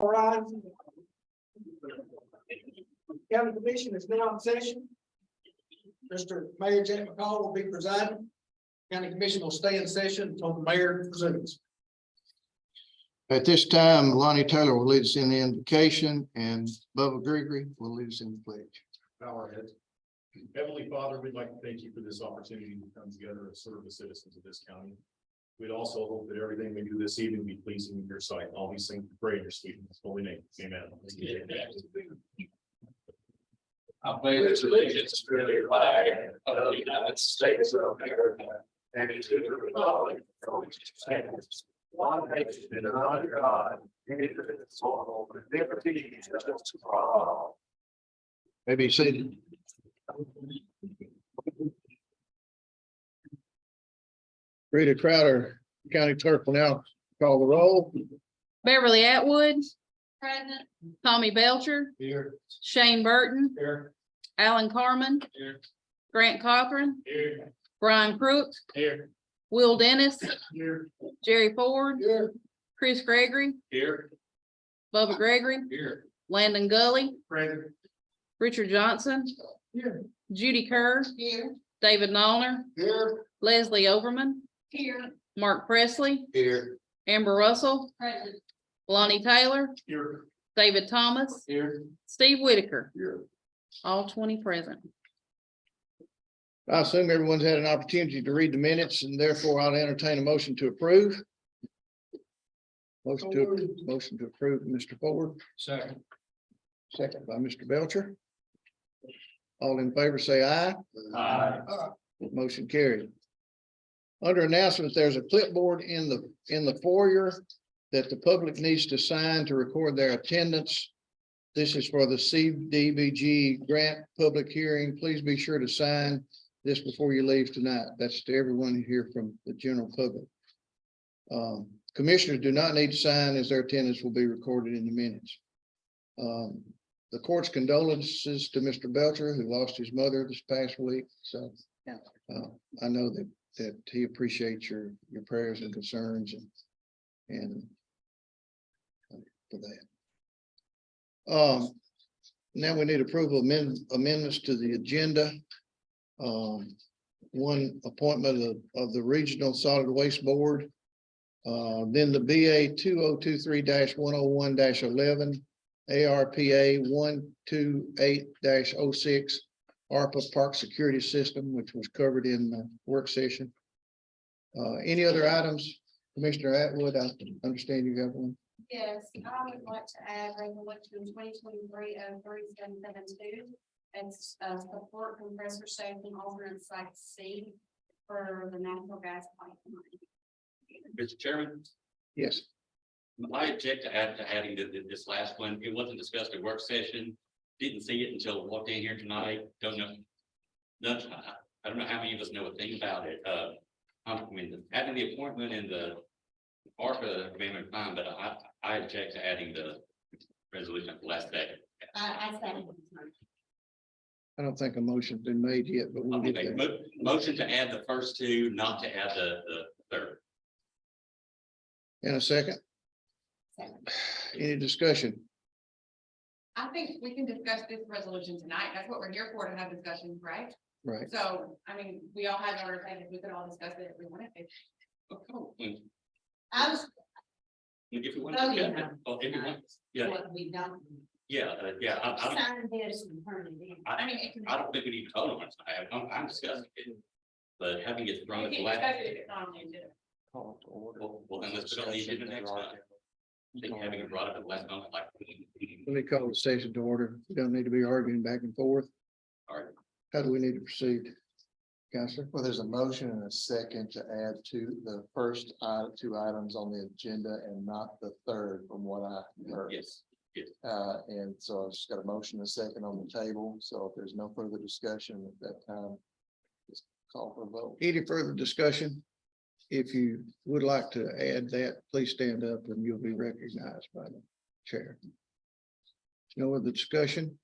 All right. County Commission is now in session. Mr. Mayor Jack McCall will be presiding. County Commission will stay in session until the mayor resumes. At this time, Lonnie Taylor will lead us in the invocation and Bubba Gregory will lead us in the pledge. Bow our heads. Heavenly Father, we'd like to thank you for this opportunity to come together and serve the citizens of this county. We'd also hope that everything we do this evening be pleasing in your sight. All these things we pray in your sweet and holy name. Amen. I pledge allegiance to the flag of the United States of America and to the republic for which it stands, one nation under God, indivisible, with liberty and justice for all. Maybe seated. Rita Crowder, County Clerk, will now call the roll. Beverly Atwood. Present. Tommy Belcher, Here. Shane Burton, Here. Alan Carmen, Here. Grant Cochran, Here. Brian Crook, Here. Will Dennis, Here. Jerry Ford, Here. Chris Gregory, Here. Bubba Gregory, Here. Landon Gully, Present. Richard Johnson, Here. Judy Kerr, David Nollner, Here. Leslie Overman, Mark Presley, Here. Amber Russell, Lonnie Taylor, Here. David Thomas, Here. Steve Whitaker, Here. all 20 present. I assume everyone's had an opportunity to read the minutes and therefore I'll entertain a motion to approve. Motion to approve, Mr. Ford, Second. second by Mr. Belcher. All in favor, say aye. Aye. Motion carried. Under announcements, there's a clipboard in the foyer that the public needs to sign to record their attendance. This is for the CDBG grant public hearing. Please be sure to sign this before you leave tonight. That's to everyone here from the general public. Commissioners do not need to sign as their attendance will be recorded in the minutes. The court's condolences to Mr. Belcher, who lost his mother this past week. So I know that he appreciates your prayers and concerns and for that. Now we need approval of amendments to the agenda. One appointment of the Regional Solid Waste Board. Then the BA 2023-101-11, ARPA 128-06, ARPA Park Security System, which was covered in the work session. Any other items? Commissioner Atwood, I understand you have one. Yes, I would like to add resolution 2023-3772 and support compressor station alternate site C for the natural gas pipeline. Mr. Chairman, Yes. I object to adding this last one. It wasn't discussed at work session. Didn't see it until I walked in here tonight. Don't know. I don't know how many of us know a thing about it. I mean, having the appointment in the ARPA amendment fine, but I object to adding the resolution at the last day. I second. I don't think a motion's been made yet, but we'll get there. Motion to add the first two, not to add the third. In a second. Any discussion? I think we can discuss this resolution tonight. That's what we're here for, to have discussions, right? Right. So, I mean, we all have our opinions. We could all discuss it if we wanted to. I was, If you want Oh, to, yeah. if you want, yeah, what we don't. yeah. Sign this and turn it in. I mean, it can. I don't think we need to vote on it. I'm discussing it. But having it thrown at We the can last, discuss it if it's on the agenda. well, then let's put it on the agenda next time. I think having it brought up at the last moment, like. Let me call the session to order. We don't need to be arguing back and forth. All right. How do we need to proceed? Counselor? Well, there's a motion and a second to add to the first two items on the agenda and not the third from what I heard. Yes, And so I've just got a motion and a second on the table. So if there's no further discussion at that time, just call for a vote. Any further discussion? If you would like to add that, please stand up and you'll be recognized by the chair. No other discussion?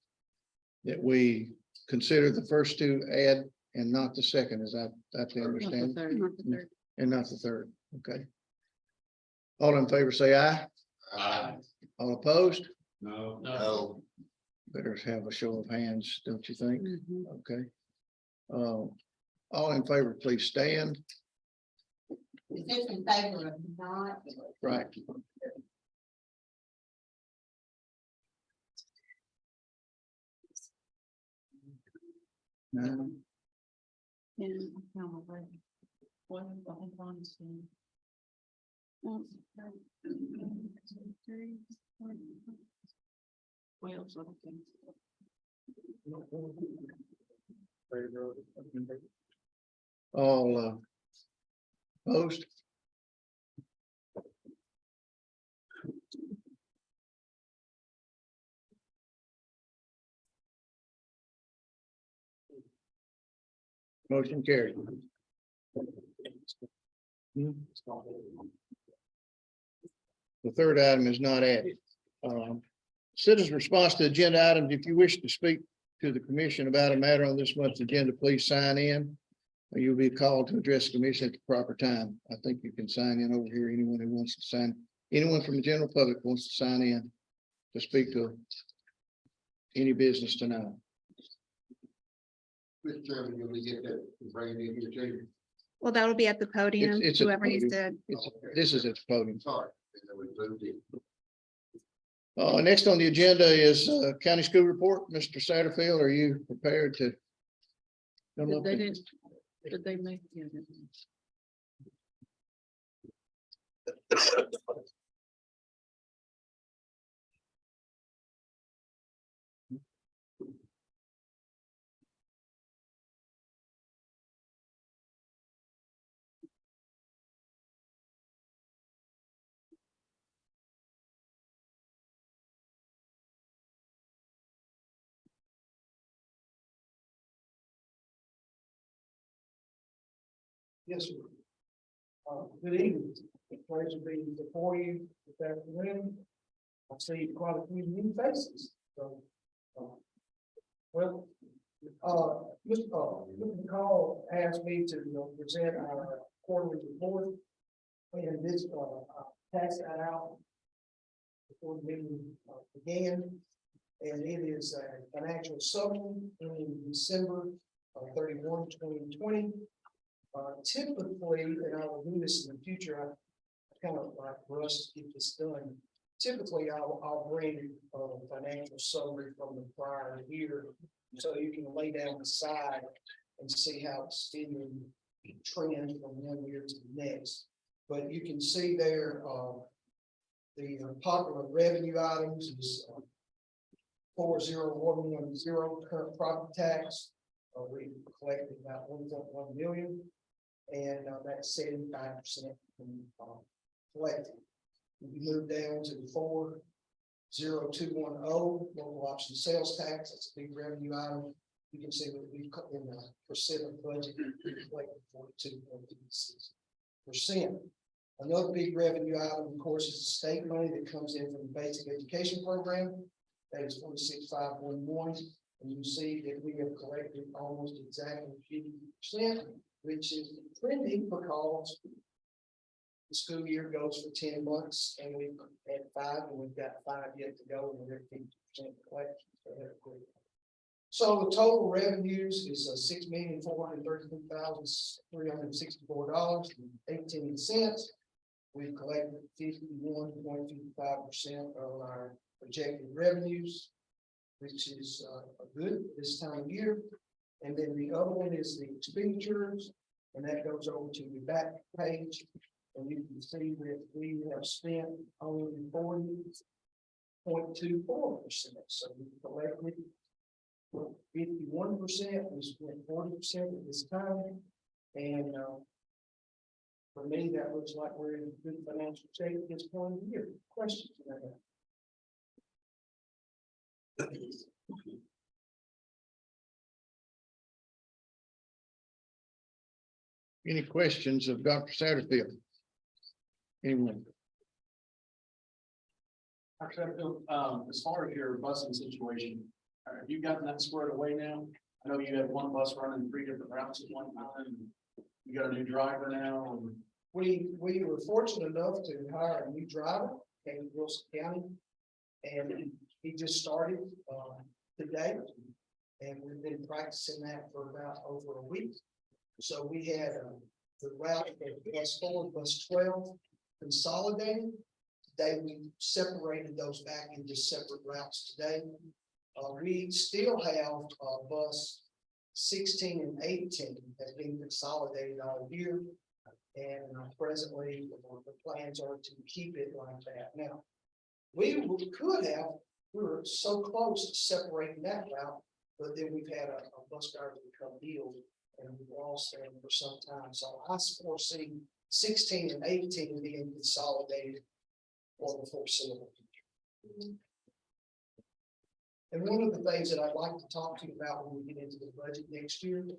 That we consider the first two add and not the second, is that the Not the understanding? third, not the third. And not the third, okay. All in favor, say aye. Aye. All opposed? No. No. Better have a show of hands, don't you think? Mhm. Okay. All in favor, please stand. Is this in favor of not? Right. Now, Yeah. Well, hold on a second. 1, 2, 3, 4, 12, so okay. all opposed? Motion carried. The third item is not added. Citizens' response to agenda items. If you wish to speak to the commission about a matter on this month's agenda, please sign in. Or you'll be called to address the commission at the proper time. I think you can sign in over here. Anyone who wants to sign, anyone from the general public wants to sign in to speak to any business tonight. Mr. Chairman, you'll get that, bring it in here too. Well, that'll be at the podium, it's at the whoever needs to. This is at the podium. Sorry. We moved it. Next on the agenda is county school report. Mr. Satterfield, are you prepared to? come up They and- didn't, did they make? Yeah, they didn't. Yes, sir. Good evening. Pleasure being before you this afternoon. I see quite a few new faces, so. Well, Mr. McCall asked me to present our quarterly report. And this, I passed that out before the meeting began. And it is a financial summary in December 31, 2020. Typically, and I will do this in the future, I kind of like rush to get this done. Typically, I'll bring a financial summary from the prior year, so you can lay down the side and see how it's been trend from one year to the next. But you can see there, the popular revenue items is 40110 current property tax. We collected about 1.1 million. And that's 75% collected. If you move down to the 40210 local option sales tax, that's a big revenue item. You can see that we cut in the percent of budget, we collected 42.56%. Another big revenue item, of course, is the state money that comes in from the basic education program. That is 46,511. And you see that we have collected almost exactly 50%. Which is trending because the school year goes for 10 months and we've had 5 and we've got 5 yet to go and we're 50% collection. So the total revenues is $6,432,364.18. We've collected 51.55% of our projected revenues, which is good this time of year. And then the other one is the expenditures, and that goes over to the back page. And you can see that we have spent only 40.24%. So we collected 51%, we spent 40% at this time. And for me, that looks like we're in good financial shape at this point of the year. Questions? Any questions of Dr. Satterfield? Anyone? As far as your busing situation, have you gotten that squared away now? I know you had one bus running 3 different routes at one time. You got a new driver now. We were fortunate enough to hire a new driver in Wilson County. And he just started, today. And we've been practicing that for about over a week. So we had, the route of bus 4, bus 12 consolidated. Today we separated those back into separate routes today. We still have, bus 16 and 18 that's being consolidated all year. And presently, the plans are to keep it like that. Now, we were so close to separating that route, but then we've had a bus driver become ill and we've lost them for some time. So I foresee 16 and 18 being consolidated for the foreseeable future. And one of the things that I'd like to talk to you about when we get into the budget next year, we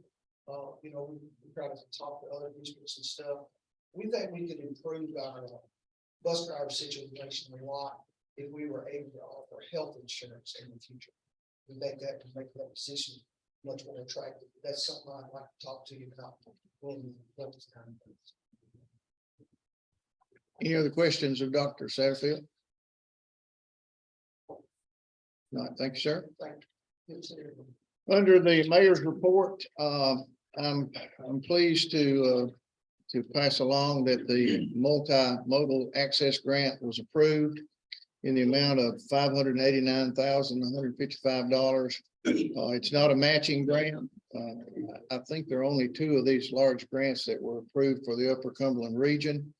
try to talk to other districts and stuff. We think we could improve our bus driver situation a lot if we were able to offer health insurance in the future. We think that would make that position much more attractive. That's something I'd like to talk to you about when it's time. Any other questions of Dr. Satterfield? No, thank you, sir. Thank you. Good to see you. Under the mayor's report, I'm pleased to pass along that the multimodal access grant was approved in the amount of $589,155. It's not a matching grant. I think there are only 2 of these large grants that were approved for the Upper Cumberland region.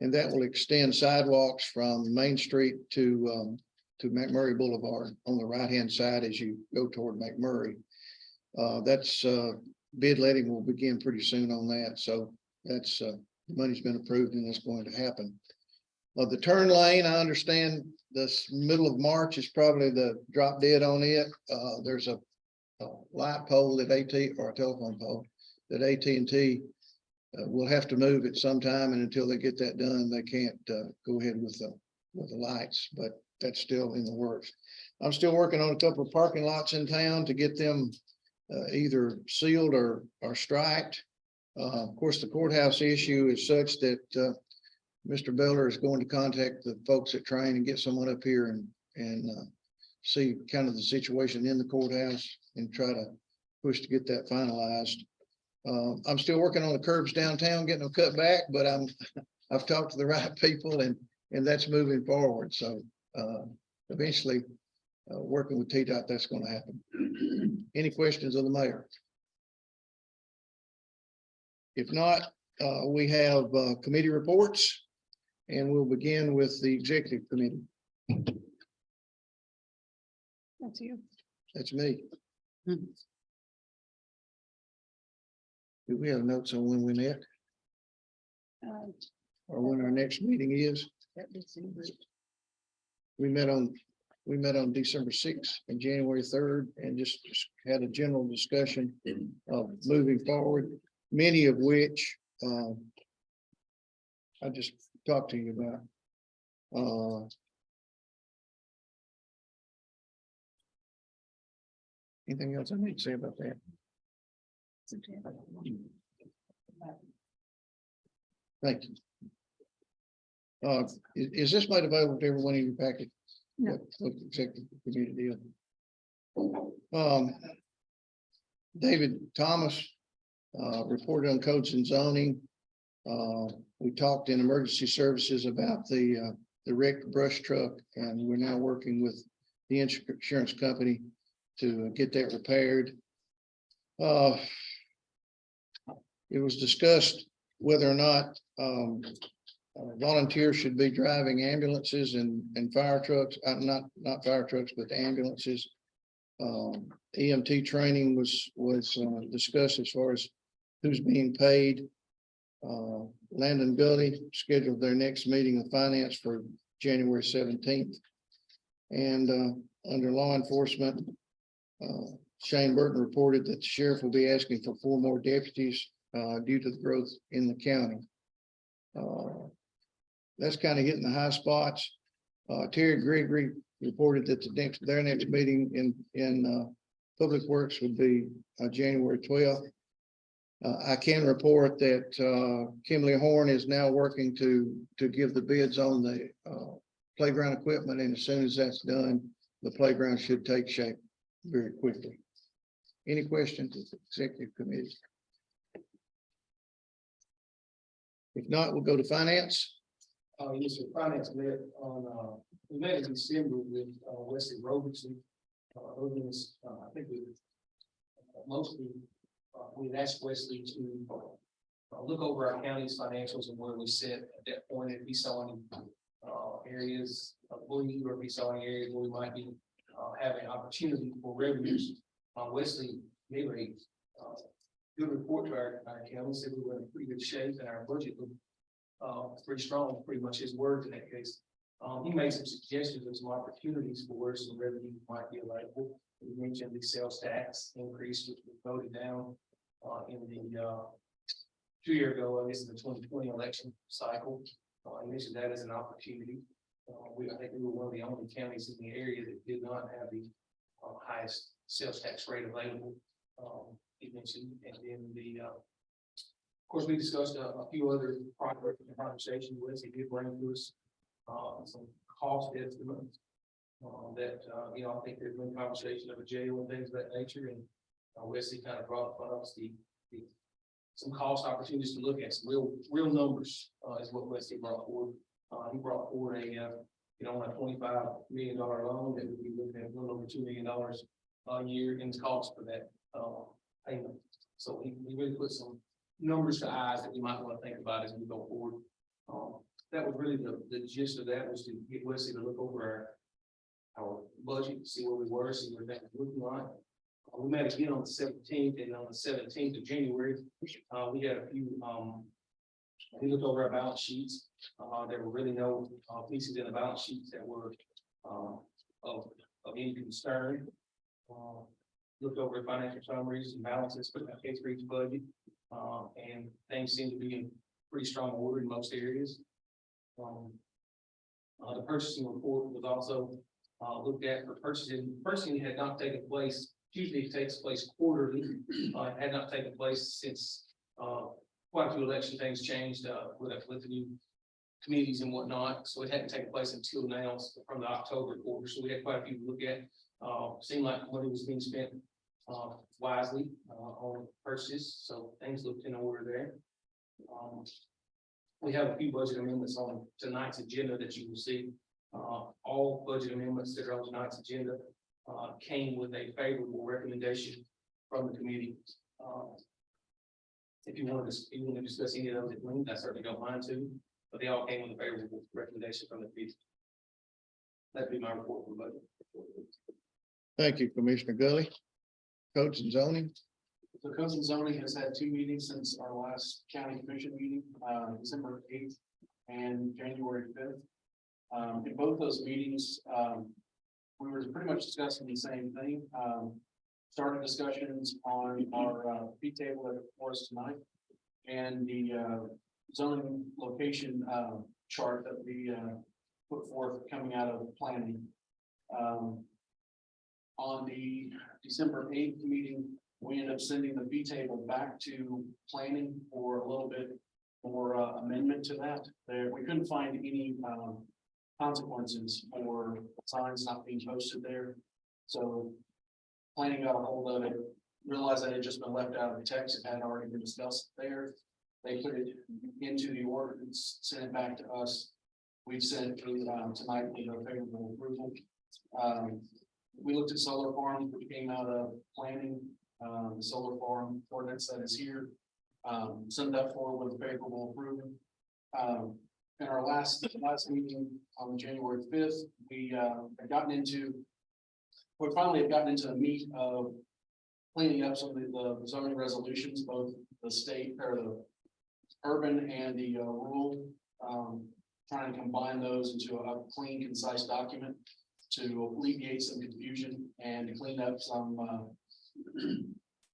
And that will extend sidewalks from Main Street to McMurray Boulevard on the right-hand side as you go toward McMurray. That's bid letting will begin pretty soon on that. So that's the money's been approved and it's going to happen. The turn lane, I understand this middle of March is probably the drop dead on it. There's a light pole that or a telephone pole that AT&T will have to move at some time, and until they get that done, they can't go ahead with the lights, but that's still in the works. I'm still working on a couple of parking lots in town to get them either sealed or striped. Of course, the courthouse issue is such that Mr. Beller is going to contact the folks at Train and get someone up here and see kind of the situation in the courthouse and try to push to get that finalized. I'm still working on the curbs downtown, getting them cut back, but I've talked to the right people and that's moving forward. So eventually working with TDOT, that's going to happen. Any questions of the mayor? If not, we have committee reports and we'll begin with the executive committee. That's you. That's me. Mhm. Do we have notes on when we met or when our next meeting is? We met on December 6th and January 3rd and just had a general discussion of moving forward, many of which I just talked to you about. Anything else I need to say about that? Thank you. Is this made available to everyone in your packet? No. What the executive committee did? David Thomas reported on codes and zoning. We talked in emergency services about the wrecked brush truck, and we're now working with the insurance company to get that repaired. It was discussed whether or not volunteers should be driving ambulances and fire trucks, not fire trucks, but ambulances. EMT training was discussed as far as who's being paid. Landon Gully scheduled their next meeting of finance for January 17th. And under law enforcement, Shane Burton reported that the sheriff will be asking for 4 more deputies due to the growth in the county. That's kind of hitting the high spots. Terry Gregory reported that their next meeting in Public Works would be January 12th. I can report that Kimberly Horn is now working to give the bids on the playground equipment, and as soon as that's done, the playground should take shape very quickly. Any questions of the executive committee? If not, we'll go to finance. Yes, sir, finance met on, we met in December with, Wesley Robertson. Robertson, I think we, mostly, we had asked Wesley to, look over our county's financials and where we sit at that point, if he saw any, areas of bleed, or if he saw any areas where we might be, having opportunity for revenues. Wesley gave a, good report to our county, said we were in pretty good shape, and our budget looked pretty strong, pretty much his words in that case. He made some suggestions of some opportunities for where some revenue might be available. He mentioned the sales tax increase, which was voted down in the 2 year ago, I guess, in the 2020 election cycle. He mentioned that as an opportunity. I think we were one of the only counties in the area that did not have the highest sales tax rate available. He mentioned, and then of course, we discussed a few other projects and conversations with. He did bring to us some cost estimates that I think there's been conversation of a jail and things of that nature, and Wesley kind of brought us some cost opportunities to look at, some real numbers is what Wesley brought forward. He brought forward on a $25 million loan that would be looking at a little over $2 million a year in cost for that payment. So he really put some numbers to eyes that we might want to think about as we go forward. That was really the gist of that, was to get Wesley to look over our budget, see where we were, see where that was looking like. We met again on the 17th, and on the 17th of January, we had a few, we looked over our balance sheets. There were really no pieces in the balance sheets that were of any concern. Looked over financial summaries and balances, put that case for each budget, and things seem to be in pretty strong order in most areas. The purchasing report was also looked at for purchasing. Purchasing had not taken place. Usually it takes place quarterly. It had not taken place since quite a few election things changed with the new committees and whatnot. So it hadn't taken place until now, from the October quarter. So we had quite a few to look at. Seemed like money was being spent wisely on purchases, so things looked in order there. We have a few budget amendments on tonight's agenda that you will see. All budget amendments that are on tonight's agenda came with a favorable recommendation from the committee. If you want to discuss any of those at length, I certainly don't mind to, but they all came with a favorable recommendation from the committee. That'd be my report for budget. Thank you, Commissioner Gully. Codes and zoning. The Codes and Zoning has had 2 meetings since our last county commission meeting, December 8th and January 5th. In both those meetings, we were pretty much discussing the same thing. Started discussions on our fee table that are before us tonight, and the zoning location chart that we put forth coming out of planning. On the December 8th meeting, we ended up sending the fee table back to planning for a little bit more amendment to that. We couldn't find any consequences for signs not being posted there. So planning got a hold of it, realized that it had just been left out of the text. It had already been discussed there. They put it into the ordinance, sent it back to us. We've sent it through tonight with a favorable approval. We looked at solar farms, which came out of planning, the solar farm ordinance that is here. Sent that forward with a favorable approval. In our last meeting on January 5th, we finally have gotten into the meat of cleaning up some of the zoning resolutions, both the state or the urban and the rural, trying to combine those into a clean, concise document to alleviate some confusion and to clean up some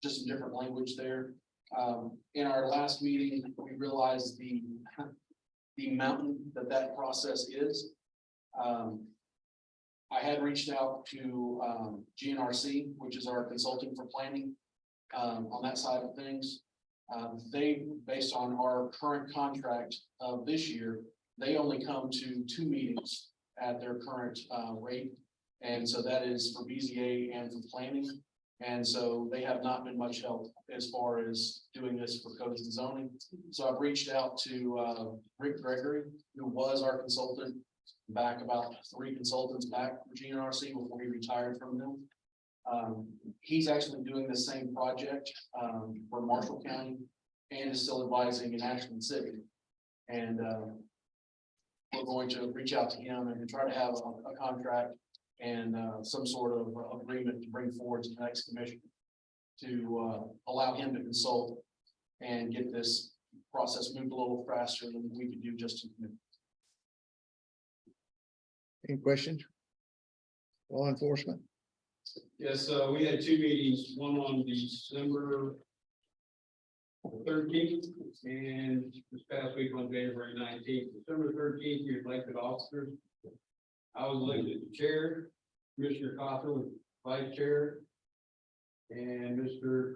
just some different language there. In our last meeting, we realized the mountain that process is. I had reached out to GNRC, which is our consulting for planning on that side of things. They, based on our current contract of this year, they only come to 2 meetings at their current rate. And so that is for BZA and for planning. And so they have not been much help as far as doing this for codes and zoning. So I've reached out to Rick Gregory, who was our consultant back about 3 consultants back for GNRC before he retired from them. He's actually doing the same project for Marshall County and is still advising in Ashland City. And we're going to reach out to him and try to have a contract and some sort of agreement to bring forward to the next commission to allow him to consult and get this process moved a little faster than we could do just. Any questions? Law enforcement? Yes, we had 2 meetings, one on December 13th and this past week on January 19th. December 13th, we elected officers. I was elected the chair, Commissioner Cawthorn was vice chair, and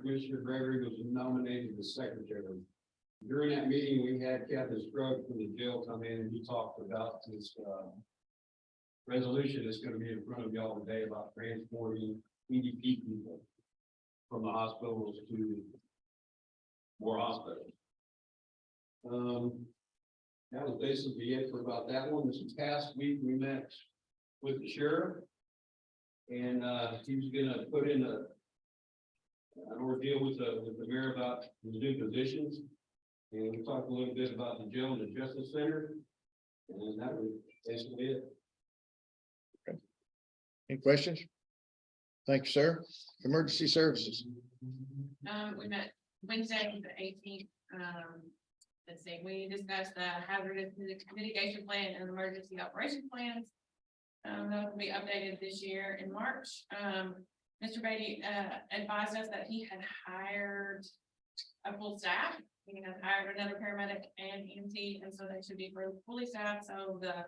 Commissioner Gregory was nominated as secretary. During that meeting, we had Captain Scruggs from the jail come in and he talked about this resolution that's gonna be in front of y'all today about transporting EDP people from the hospitals to more hospitals. That was basically it for about that one. This past week, we met with the sheriff. And he was gonna put in an ordeal with the mayor about the new positions. And we talked a little bit about the jail and the justice center. And that was basically it. Any questions? Thank you, sir. Emergency services. We met Wednesday, the 18th. Let's see, we discussed the hazardous mitigation plan and emergency operation plans. Those will be updated this year in March. Mr. Beatty advised us that he had hired a full staff. He had hired another paramedic and EMT, and so they should be fully staffed, so the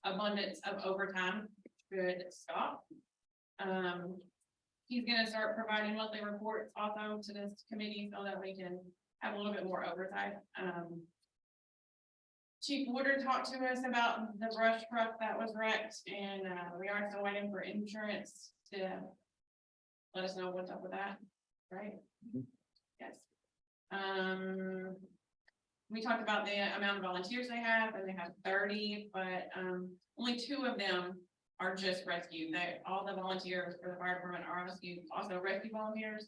abundance of overtime should stop. He's gonna start providing monthly reports also to this committee so that we can have a little bit more oversight. Chief Woodard talked to us about the brush truck that was wrecked, and we are still waiting for insurance to let us know what's up with that, right? Yes. We talked about the amount of volunteers they have, and they have 30, but only 2 of them are just rescue. All the volunteers for the fire department are also rescue volunteers.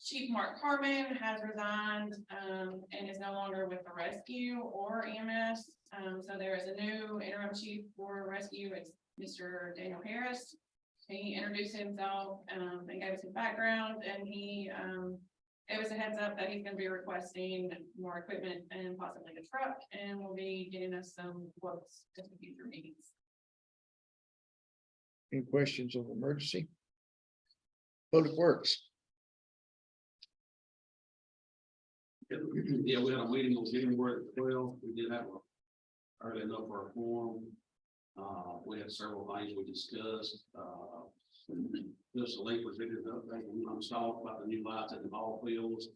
Chief Mark Carmen has resigned and is no longer with the rescue or EMS. So there is a new interim chief for rescue. It's Mr. Daniel Harris. He introduced himself and gave us his background, and he gave us a heads up that he's going to be requesting more equipment and possibly a truck, and will be getting us some quotes to future meetings. Any questions of emergency? Public Works. Yeah, we had a meeting on January 12th. We did have early enough for a forum. We had several things we discussed. Just a link was figured up. I'm talking about the new lights at the ball fields.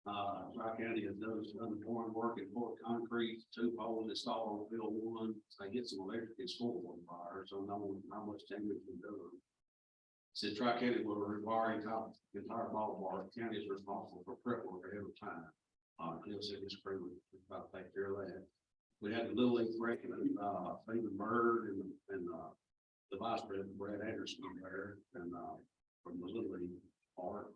Tri-County has done pouring work and poured concrete, 2 poles installed on field 1. They get some electric and scoreboard fire, so know how much damage we done. Said Tri-County will require the entire ballpark. County is responsible for prep work ahead of time. Cliff said his crew would about to take care of that. We had the Little League breaking, Stephen Bird and the vice president, Brad Anderson there, and from the Little League part.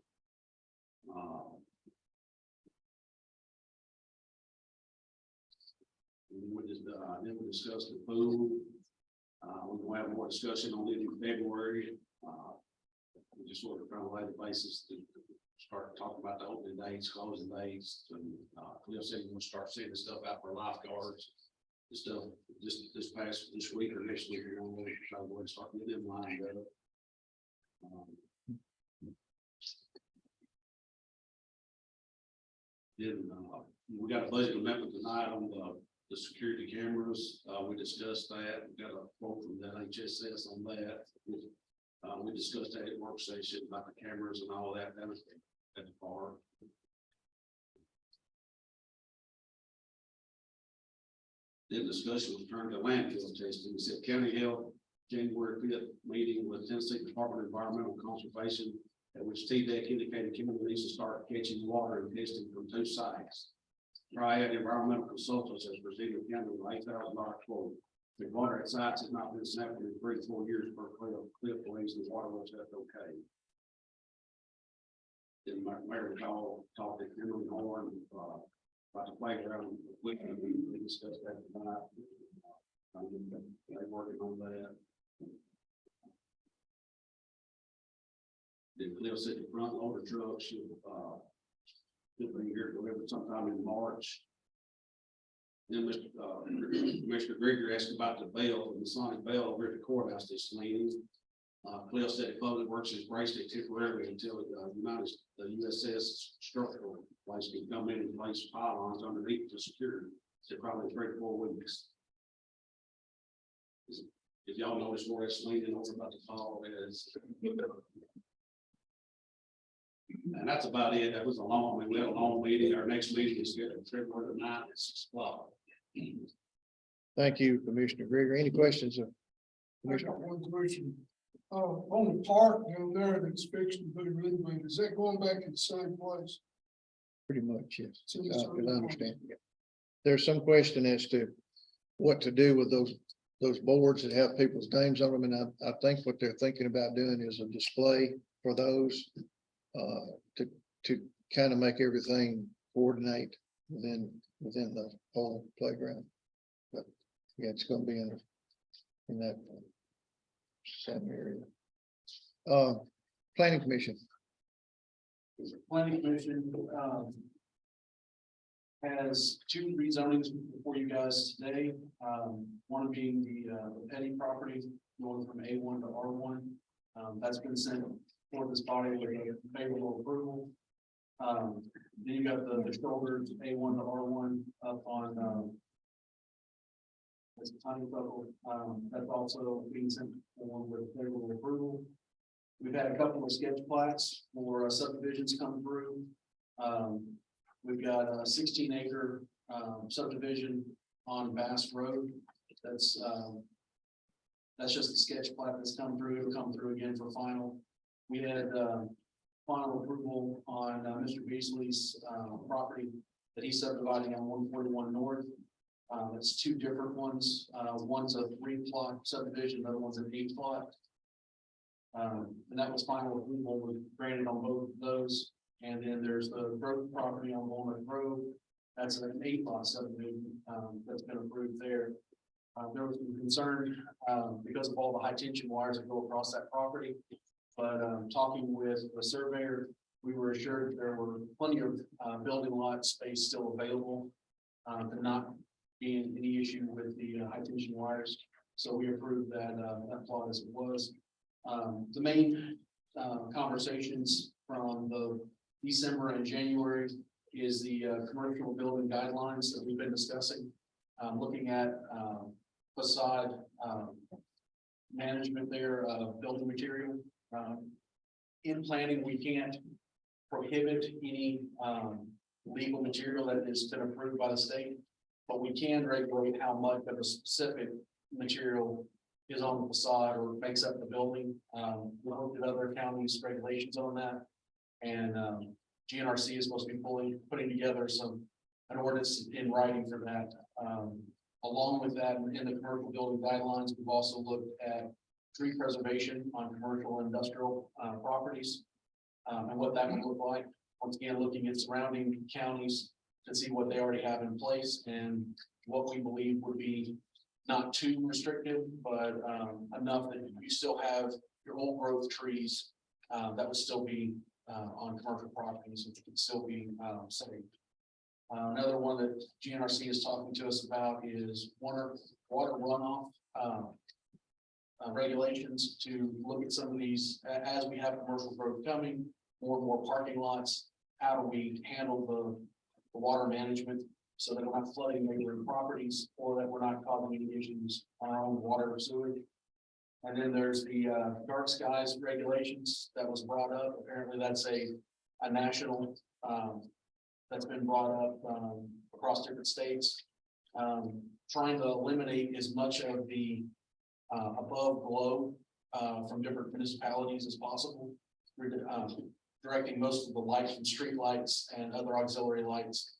Then we discussed the pool. We're gonna have more discussion on it in February. We just sort of trying to lay the basis to start talking about the opening dates, closing dates, and Cliff said we're gonna start sending stuff out for lifeguards. The stuff just this week or next week, we're gonna try to go and start getting them lined up. Then we got a budget amendment tonight on the security cameras. We discussed that. We got a quote from the HSS on that. We discussed that at work session about the cameras and all that down at the park. Then discussion was turned to landfill testing. It said county held January 5th meeting with Tennessee Department of Environmental Conservation, at which TDEC indicated Kimberly needs to start catching water and testing from 2 sites. Triad Environmental Consultants has presented county with $8,000 quote. The water at sites has not been sampled in 3 to 4 years per cliff ways and water was left okay. Then Mayor Call talked to Kimberly Horn, about the playground, we discussed that tonight. They're working on that. The Cliff City front loader truck should be here delivered sometime in March. Then Commissioner Grigger asked about the bell, the Masonic bell over at the courthouse this meeting. Cliff said Public Works has braced it temporarily until the USS structural place can come in and place pylons underneath to secure. So probably 3 to 4 weeks. If y'all notice where it's leaning over about to fall, is. And that's about it. That was a long, we had a long meeting. Our next meeting is scheduled February 9th at 6 o'clock. Thank you, Commissioner Grigger. Any questions? I Commissioner? got one question. On the park down there that's fixed and put a red wing, is that going back to the same place? Pretty much, yes. So it's As I understand. Yeah. There's some question as to what to do with those boards that have people's names on them, and I think what they're thinking about doing is a display for those to kind of make everything coordinate within the whole playground. But yeah, it's gonna be in that same area. Planning Commission. Planning Commission, has 2 rezonings before you guys today. One being the petty property going from A1 to R1. That's been sent for this body with a favorable approval. Then you got the shoulders, A1 to R1 up on, it's a tiny level, that's also being sent for with favorable approval. We've had a couple of sketch plats for subdivisions come through. We've got a 16-acre subdivision on Bass Road. That's just the sketch plat that's come through. It'll come through again for final. We had final approval on Mr. Beasley's property that he's subdividing on 141 North. It's 2 different ones. One's a 3-plot subdivision, the other one's an 8-plot. And that was final approval was granted on both of those. And then there's the Grove property on Walnut Grove. That's an 8-lot subdivision that's been approved there. There was some concern because of all the high tension wires that go across that property. But talking with the surveyor, we were assured there were plenty of building lot space still available. There not being any issue with the high tension wires. So we approved that plot as it was. The main conversations from the December and January is the commercial building guidelines that we've been discussing. Looking at facade management there of building material. In planning, we can't prohibit any legal material that has been approved by the state, but we can regulate how much of a specific material is on the facade or makes up the building. We looked at other counties' regulations on that. And GNRC is supposed to be putting together an ordinance in writing for that. Along with that, in the commercial building guidelines, we've also looked at tree preservation on commercial and industrial properties. And what that would look like. Once again, looking at surrounding counties to see what they already have in place and what we believe would be not too restrictive, but enough that you still have your old growth trees that would still be on commercial properties, which could still be safe. Another one that GNRC is talking to us about is water runoff regulations to look at some of these as we have commercial growth coming, more and more parking lots. How do we handle the water management so that we're not flooding neighboring properties or that we're not causing any issues on our own water or sewage? And then there's the dark skies regulations that was brought up. Apparently that's a national that's been brought up across different states. trying to eliminate as much of the above glow from different municipalities as possible. We're directing most of the lights from street lights and other auxiliary lights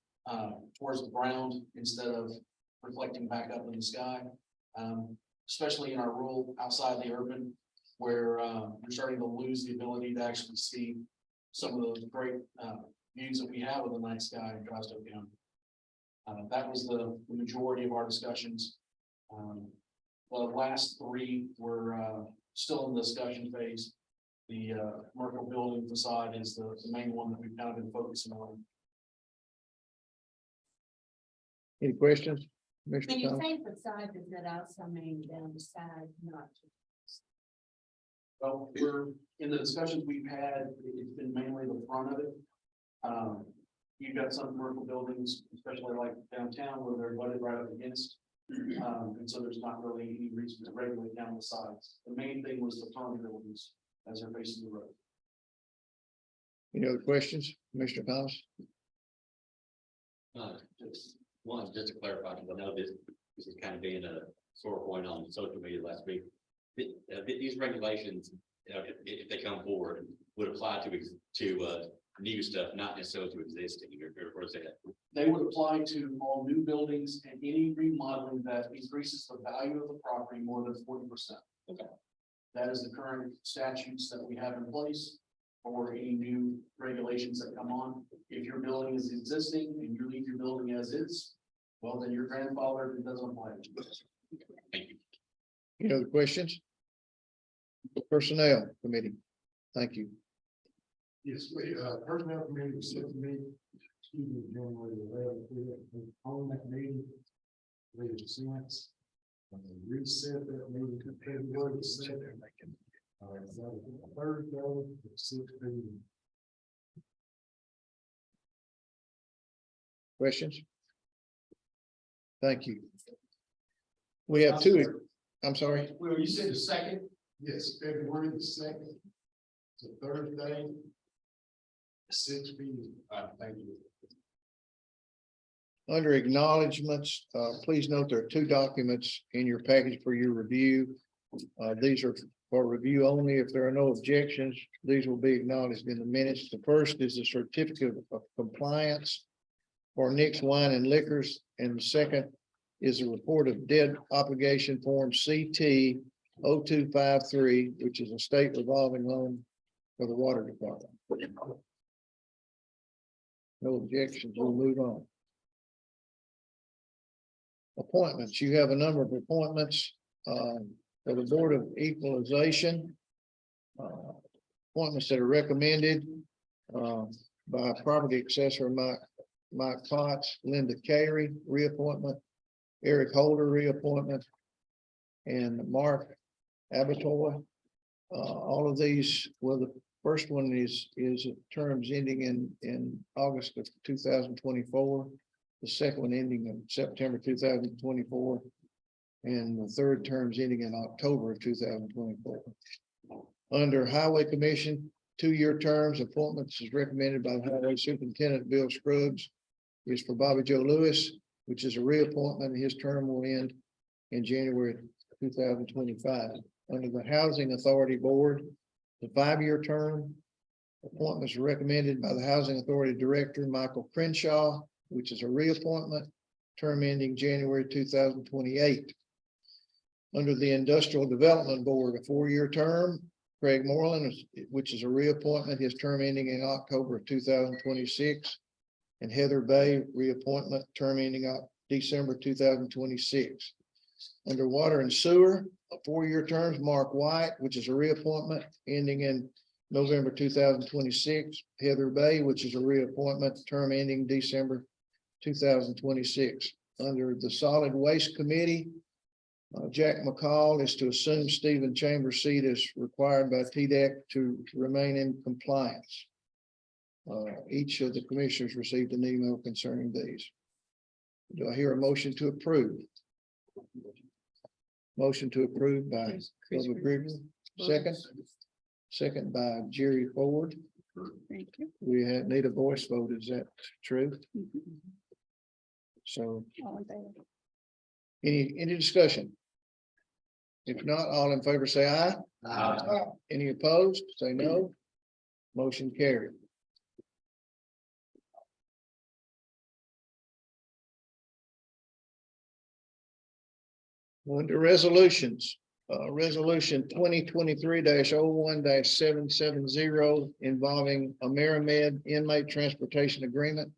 towards the ground instead of reflecting back up in the sky. Especially in our rural outside the urban, where we're starting to lose the ability to actually see some of those great views that we have of the night sky in Tri-State County. That was the majority of our discussions. The last three were still in the discussion phase. The commercial building facade is the main one that we've kind of been focusing on. Any questions? When Commissioner you Thomas? say facade, does that also mean down the side, not? Well, we're in the discussions we've had, it's been mainly the front of it. You've got some commercial buildings, especially like downtown, where they're butted right up against. And so there's not really any reason to regulate down the sides. The main thing was the front buildings as they're facing the road. Any other questions, Commissioner Thomas? Just one, just to clarify, because I know this is kind of being a sore point on social media last week. These regulations, you know, if they come forward, would apply to new stuff, not necessarily to existing, or is that? They would apply to all new buildings and any remodeling that increases the value of the property more than 40%. Okay. That is the current statutes that we have in place for any new regulations that come on. If your building is existing and you leave your building as is, well, then your grandfather, it doesn't apply. Thank you. Any other questions? Personnel Committee, thank you. Yes, personnel committee was set to meet, January 11th, on that meeting. Made sense. Reset that meeting to February 2nd. Thursday, 6 p.m. Questions? Thank you. We have two, I'm sorry, Well, you said the second? Yes, February the 2nd. It's a Thursday. 6 p.m. Thank you. under acknowledgements, please note there are two documents in your package for your review. These are for review only. If there are no objections, these will be acknowledged in the minutes. The first is the certificate of compliance for Nick's Wine and Liquors, and the second is a report of debt obligation form CT 0253, which is a state revolving loan for the water department. No objections, we'll move on. Appointments, you have a number of appointments for the Board of Equalization. Appointments that are recommended by property assessor Mike Potts, Linda Carey, reappointment, Eric Holder, reappointment, and Mark Abatoy. All of these, well, the first one is terms ending in August of 2024. The second one ending in September 2024. And the third terms ending in October of 2024. Under Highway Commission, 2-year terms, appointments is recommended by Highway Superintendent Bill Scruggs. Is for Bobby Joe Lewis, which is a reappointment. His term will end in January 2025. Under the Housing Authority Board, the 5-year term appointments are recommended by the Housing Authority Director, Michael Crenshaw, which is a reappointment, term ending January 2028. Under the Industrial Development Board, a 4-year term, Craig Moreland, which is a reappointment, his term ending in October of 2026. And Heather Bay, reappointment, term ending December 2026. Under Water and Sewer, a 4-year terms, Mark White, which is a reappointment, ending in November 2026. Heather Bay, which is a reappointment, term ending December 2026. Under the Solid Waste Committee, Jack McCall is to assume Stephen Chambers' seat as required by TDEC to remain in compliance. Each of the commissioners received an email concerning these. Do I hear a motion to approve? Motion to approve by Bubba Griggs, second by Jerry Ford. Thank you. We need a voice vote, is that true? Mhm. So All in favor? Any discussion? If not, all in favor say aye. Any opposed, say no. Motion carried. Under resolutions, resolution 2023 01 770 involving Amerimed inmate transportation agreement.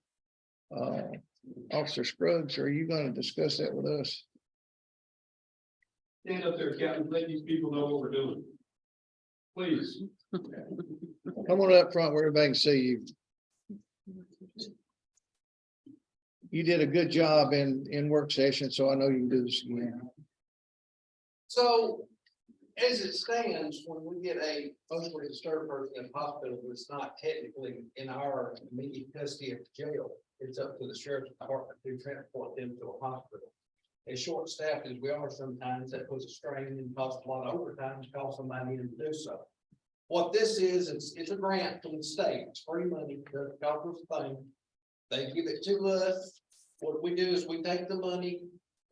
Officer Scruggs, are you going to discuss that with us? Stand up there, Captain, let these people know what we're doing. Please. Come on up front where everybody can see you. You did a good job in work session, so I know you can do this again. So, as it stands, when we get a emotionally disturbed person in hospital, it's not technically in our immediate custody of the jail. It's up to the sheriff's department to transport them to a hospital. As short staffed as we are sometimes, that puts a strain and costs a lot of overtime to call somebody in to do so. What this is, it's a grant from the state, it's free money, the government's thing. They give it to us. What we do is we take the money,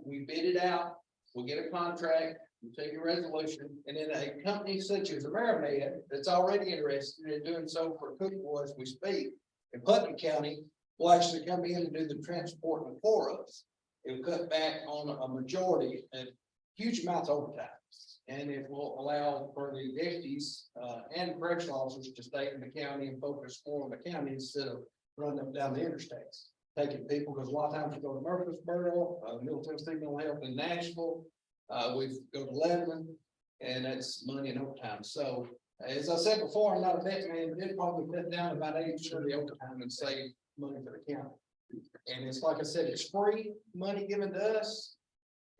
we bid it out, we get a contract, we take a resolution, and then a company such as Amerimed that's already interested in doing so for Cookville as we speak, in Putnam County, will actually come in and do the transporting for us. It'll cut back on a majority and huge amounts of overtime. And it will allow for the deputies and correctional officers to stay in the county and focus more on the county instead of running them down the interstates. Taking people, because a lot of times we go to Murfreesboro, Middle Tennessee Mental Health in Nashville. We go to Lebanon, and that's money and overtime. So as I said before, I'm not a vet man, but it probably cut down about 80% of the overtime and save money for the county. And it's like I said, it's free money given to us.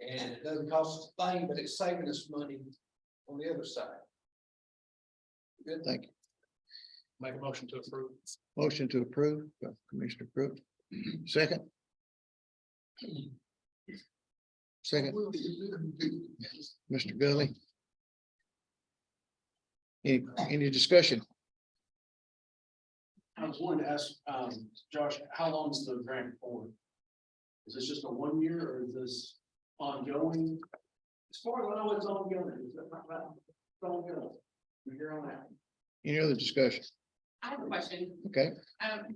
And it doesn't cost us a thing, but it's saving us money on the other side. Good. Thank you. Make a motion to approve. Motion to approve, Commissioner Crook. Second. Second. Mr. Gully. Any discussion? I was wanting to ask, Josh, how long is the grant for? Is this just a 1 year or is this ongoing? As far as I know, it's ongoing. It's ongoing. From here on out. Any other discussion? I have a question. Okay,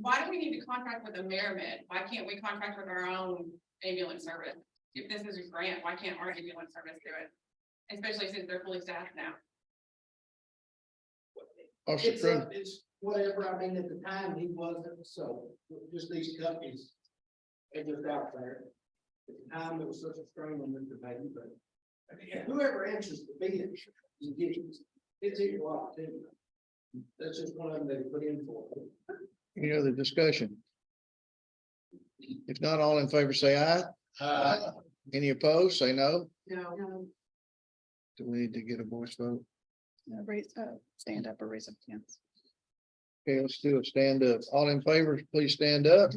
Why do we need to contract with Amerimed? Why can't we contract with our own ambulance service? If this is a grant, why can't our ambulance service do it? Especially since they're fully staffed now. Officer Crook. It's whatever, I mean, at the time, he wasn't, so just these companies. They just out there. At the time, it was such a strain on them to pay, but. I mean, whoever answers the bid, you get it. It's equal opportunity. That's just one of them they put in for. Any other discussion? If not, all in favor say aye. Any opposed, say no. No. Do we need to get a voice vote? Raise, stand up or raise up hands. Okay, let's do a stand up. All in favor, please stand up.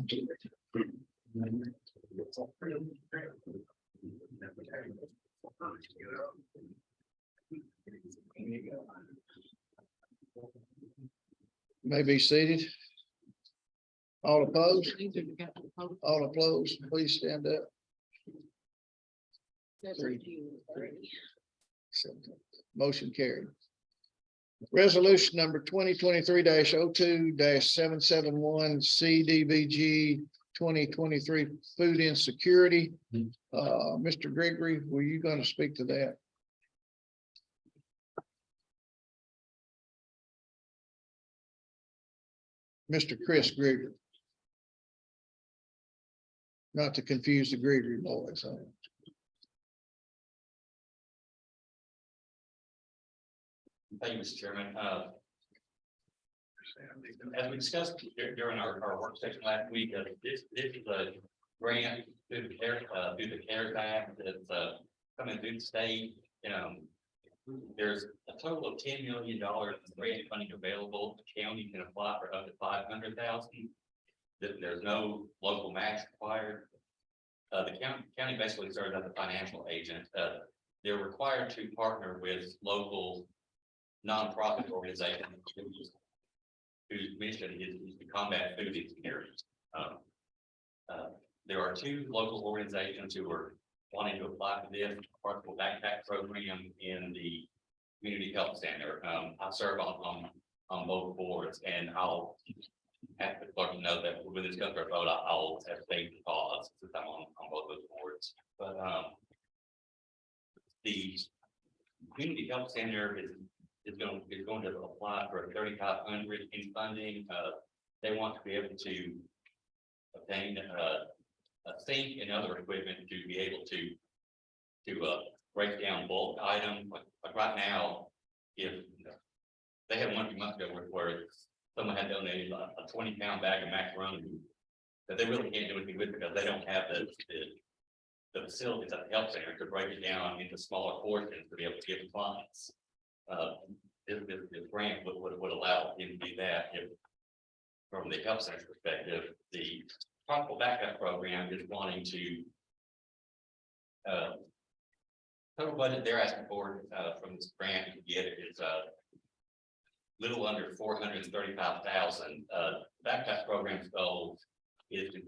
May be seated. All opposed? All opposed, please stand up. Motion carried. Resolution number 2023-02-771 CDBG 2023 food insecurity. Mr. Gregory, were you going to speak to that? Mr. Chris Gregory. Not to confuse the Gregory boys. Thank you, Mr. Chairman. As we discussed during our work session last week, this is a grant through the CARES Act that's coming through the state. There's a total of $10 million in grant funding available. The county can apply for up to $500,000. There's no local match required. The county basically serves as a financial agent. They're required to partner with local nonprofit organizations whose mission is to combat food insecurity. There are two local organizations who are wanting to apply for this partial backpack program in the community health center. I serve on both boards, and I'll have the clerk know that when this comes to a vote, I'll abstain the cause since I'm on both those boards. But the community health center is going to apply for 3,500 in funding. They want to be able to obtain a sink and other equipment to be able to break down bulk items. Like right now, if they had one a few months ago where someone had donated a 20-pound bag of macaroni that they really can't do anything with because they don't have the facilities at the health center to break it down into smaller portions to be able to give clients. This grant would allow them to do that if, from the health center perspective, the possible backup program is wanting to total budget they're asking for from this grant to get it is little under 435,000. Backpack program's goal is to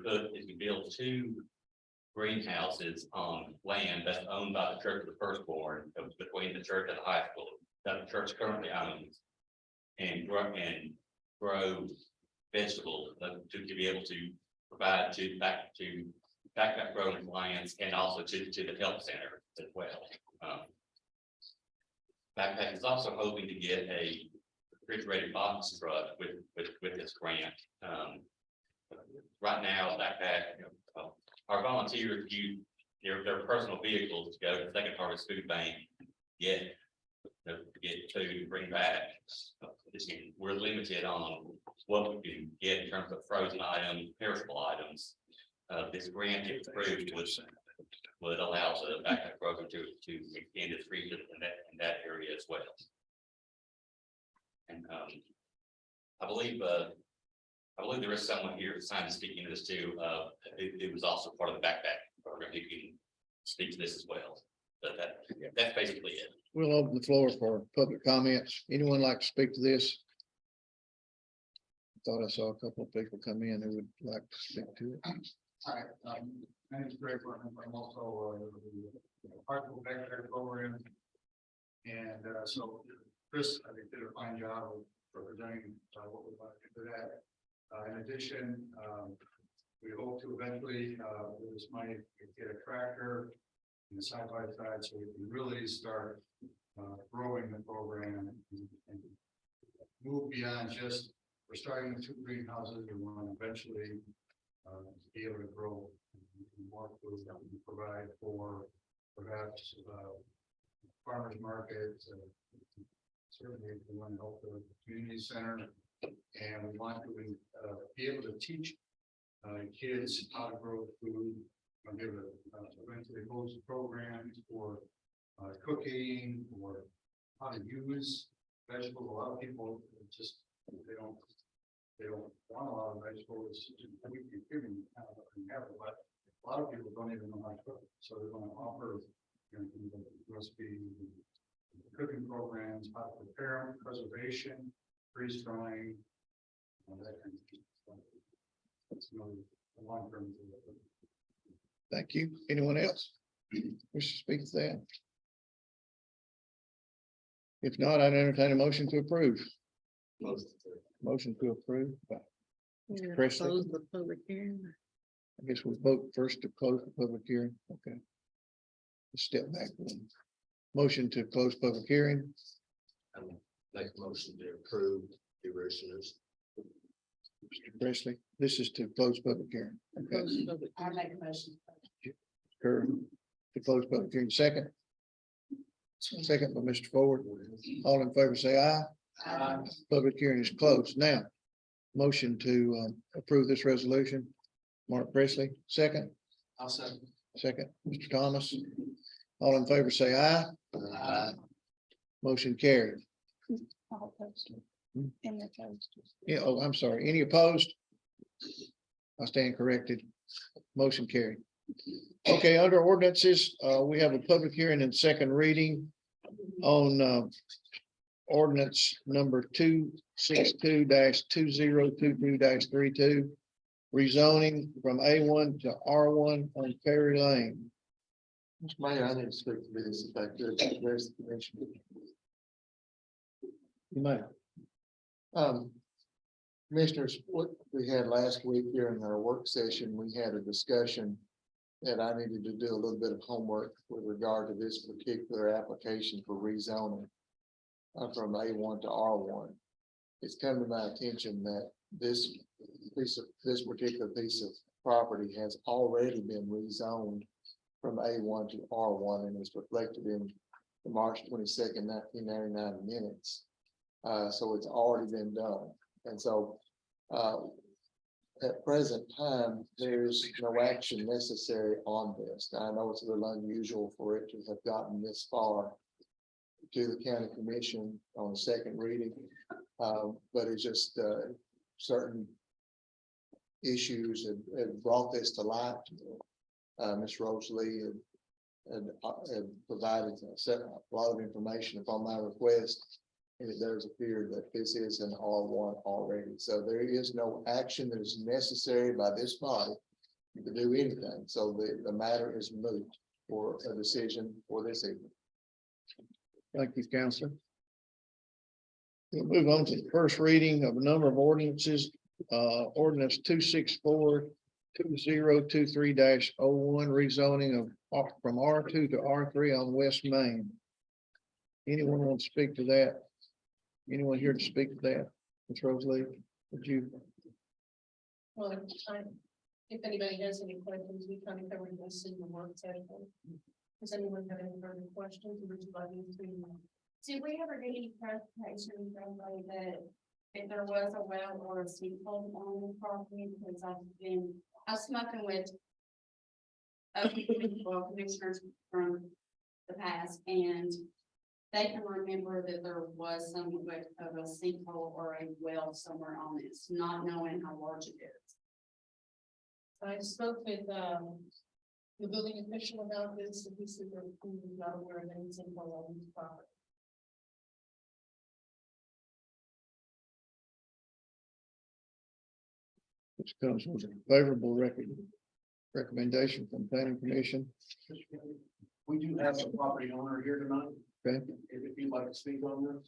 build 2 greenhouses on land that's owned by the Church of the Firstborn, between the church and the high school that the church currently owns, and grow vegetables to be able to provide to backpack growing clients and also to the health center as well. Backpack is also hoping to get a refrigerated box truck with this grant. Right now, Backpack, our volunteers use their personal vehicles to go to Second Harvest Food Bank, get food and bring back. We're limited on what we can get in terms of frozen items, perishable items. This grant, if approved, would allow the backpack program to extend its reach in that area as well. And I believe there is someone here signed speaking to this too. It was also part of the backpack program. You can speak to this as well. But that's basically it. We'll open the floor for public comments. Anyone like to speak to this? Thought I saw a couple of people come in who would like to speak to it. Hi, my name is Greg Burton. I'm also part of the backpack program. And so Chris, I think, did a fine job of representing what we want to do for that. In addition, we hope to eventually, with this money, get a tractor and a side-by-side so we can really start growing the program and move beyond just, we're starting with 2 greenhouses. We want to eventually be able to grow more food that we provide for perhaps farmers markets. Certainly, we want to help the community center, and we want to be able to teach kids how to grow food. And give eventually host programs for cooking or how to use vegetables. A lot of people just they don't want a lot of vegetables. We can give them but a lot of people don't even know how to cook. So they're going to offer recipes, cooking programs, how to prepare them, preservation, freeze drying, that kind of stuff. That's really a long term. Thank you. Anyone else wish to speak to that? If not, I'd entertain a motion to approve. Motion to approve. Mr. Presley. Close the public hearing. I guess we'll vote first to close the public hearing. Okay. Let's step back then. Motion to close public hearing. Make a motion to approve the resolution. Mr. Presley, this is to close public hearing. Okay. Close the public I make a motion. Kerr, to close public hearing. Second. Second by Mr. Ford. All in favor, say aye. Public hearing is closed. Now, motion to approve this resolution. Mark Presley, second. I'll second. Second, Mr. Thomas. All in favor, say aye. Aye. Motion carried. All opposed. And they're opposed. Yeah, oh, I'm sorry. Any opposed? I stand corrected. Motion carried. Okay, under ordinances, we have a public hearing and second reading on ordinance number 262-2022-32, rezoning from A1 to R1 on Perry Lane. Mr. Mayor, I need to speak to this if I could. There's the commission. You may. Commissioners, what we had last week during our work session, we had a discussion that I needed to do a little bit of homework with regard to this particular application for rezoning from A1 to R1. It's come to my attention that this particular piece of property has already been rezoned from A1 to R1 and is reflected in the March 22nd, 1999 minutes. So it's already been done. And so, at present time, there's no action necessary on this. Now, I know it's a little unusual for it to have gotten this far to the county commission on the second reading. But it's just, certain issues have brought this to light. Ms. Rose Lee had provided a lot of information upon my request. And it does appear that this is an R1 already. So there is no action that is necessary by this body to do anything. So the matter is moot for a decision for this evening. Thank you, Counselor. We'll move on to the first reading of a number of ordinances. Ordinance 264-2023-01, rezoning of from R2 to R3 on West Main. Anyone want to speak to that? Anyone here to speak to that? Ms. Rosalie, would you? Well, if anybody has any questions, we kind of covered this in the work session. Does anyone have any further questions? Would you like me to? Did we ever get any clarification from like that if there was a well or a sinkhole on the property? Because I've spoken with commissioners from the past, and they can remember that there was some of a sinkhole or a well somewhere on this, not knowing how large it is. I spoke with the building official about this, and he said they're not aware of anything on this property. Which comes with a favorable recommendation from planning commission. We do have a property owner here tonight. Okay. If you'd like to speak on this.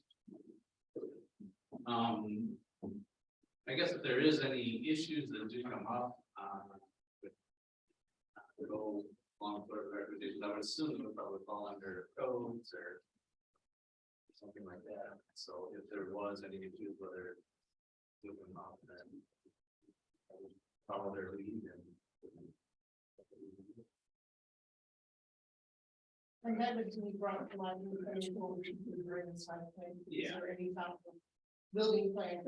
I guess if there is any issues that do come up, go along with the recommendations, I would assume it would probably fall under codes or something like that. So if there was any issues, whether it would come up, then I would follow their lead and. And that would be brought to light in the actual during the site plan. Is there any type of building plan?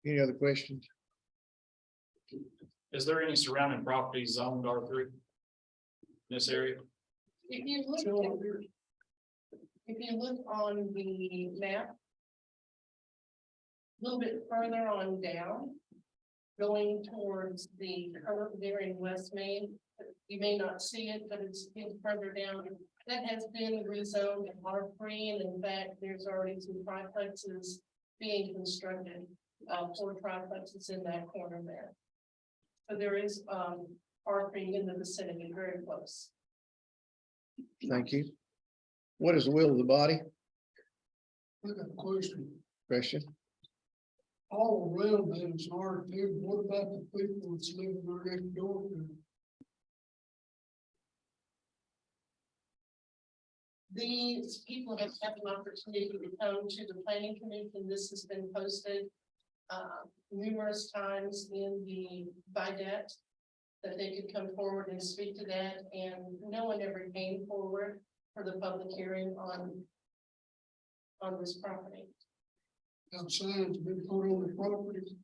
Any other questions? Is there any surrounding properties zoned R3? In this area? If you look on the map, a little bit further on down, going towards the curve there in West Main, you may not see it, but it's further down. That has been rezoned in R3, and in fact, there's already some triplexes being constructed, 4 triplexes in that corner there. So there is R3 in the vicinity, very close. Thank you. What is the will of the body? I got a question. Question? All around that is R2. What about the people that's living there next door to them? These people have had an opportunity to come to the planning commission. This has been posted numerous times in the VIDET that they could come forward and speak to that, and no one ever came forward for the public hearing on this property. Have signs been put on the property?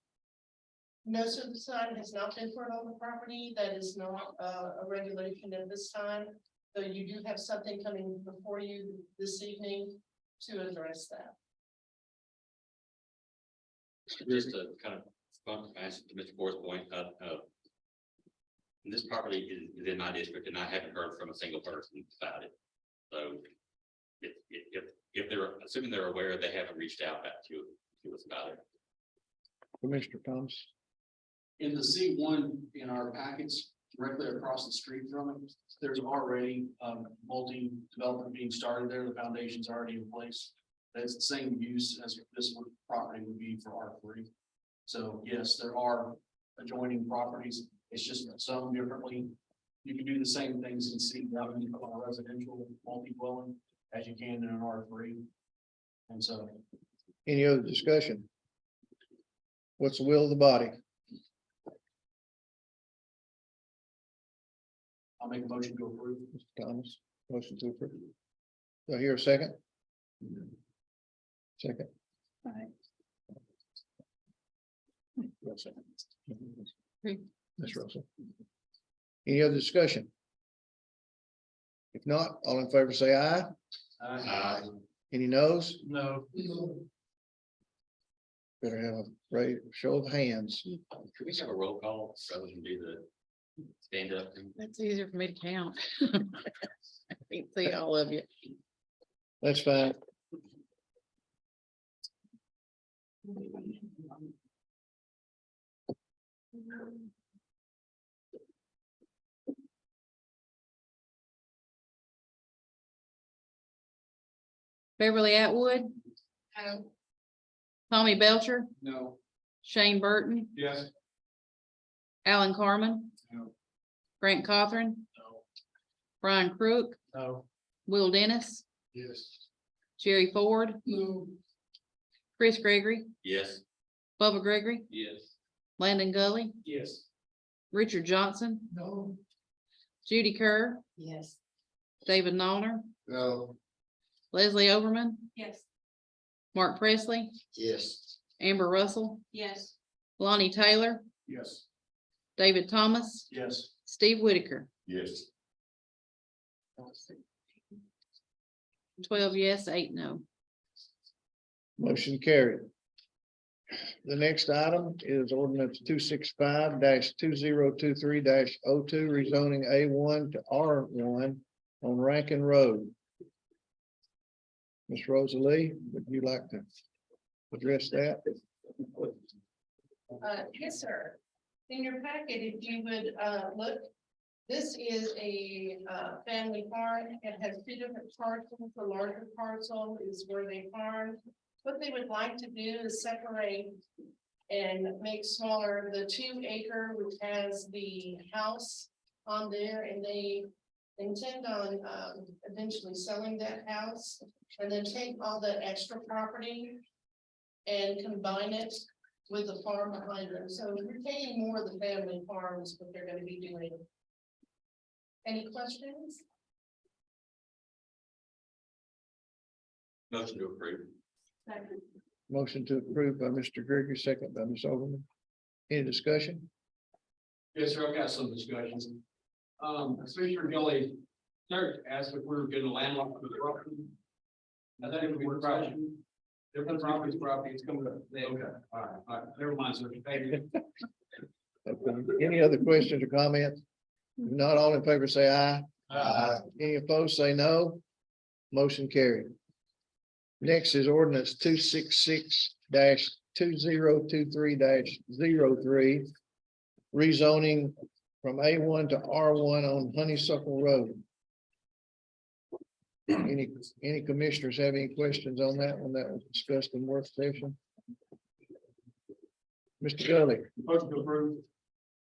No, so the sign has not been put on the property. That is not a regulation at this time. So you do have something coming before you this evening to address that. Just to kind of answer to Mr. Ford's point, this property is in my district, and I haven't heard from a single person about it. So if they're assuming they're aware, they haven't reached out back to us about it. Commissioner Thomas? In the C1 in our packets, directly across the street from it, there's already multi-development being started there. The foundation's already in place. That's the same use as this property would be for R3. So yes, there are adjoining properties. It's just zoned differently. You can do the same things in C1 of a residential multi-dwelling as you can in an R3. And so Any other discussion? What's the will of the body? I'll make a motion to approve. Mr. Thomas, motion to approve. Do I hear a second? Second. Russell. Ms. Russell. Any other discussion? If not, all in favor say aye. Any noes? No. Better have a right show of hands. Could we have a roll call rather than do the stand up thing? That's easier for me to count. I can't see all of you. That's fine. Beverly Atwood, No. Tommy Belcher, No. Shane Burton, Yes. Alan Carmen. No. Grant Cothran. No. Brian Crook, No. Will Dennis, Yes. Jerry Ford, No. Chris Gregory, Yes. Bubba Gregory, Yes. Landon Gully, Yes. Richard Johnson, No. Judy Kerr, Yes. David Nollner, No. Leslie Overman, Yes. Mark Presley, Yes. Amber Russell, Yes. Lonnie Taylor, Yes. David Thomas, Yes. Steve Whitaker. Yes. 12 yes, 8 no. Motion carried. The next item is ordinance 265-2023-02, rezoning A1 to R1 on Rankin Road. Ms. Rosalie, would you like to address that? Yes, sir. In your packet, if you would, look, this is a, family farm. It has two different parcels. The larger parcel is where they farm. What they would like to do is separate and make smaller the 2 acre, which has the house on there, and they intend on, eventually selling that house. And then take all that extra property and combine it with the farm behind them. So we're taking more of the family farms, what they're gonna be doing. Any questions? Motion to approve. Motion to approve by Mr. Gregory, second by Ms. Overman. Any discussion? Yes, sir, I've got some discussions. Commissioner Gully, sir, asked if we were getting a landlocked for the property. I think it would be property. Different properties, it's coming up. Okay, all right, never mind, sir. Thank you. Okay. Any other questions or comments? If not, all in favor say aye. Aye. Any opposed, say no. Motion carried. Next is ordinance 266-2023-03, rezoning from A1 to R1 on Honeysuckle Road. Any commissioners have any questions on that one that was discussed in work session? Mr. Gully, Motion to approve.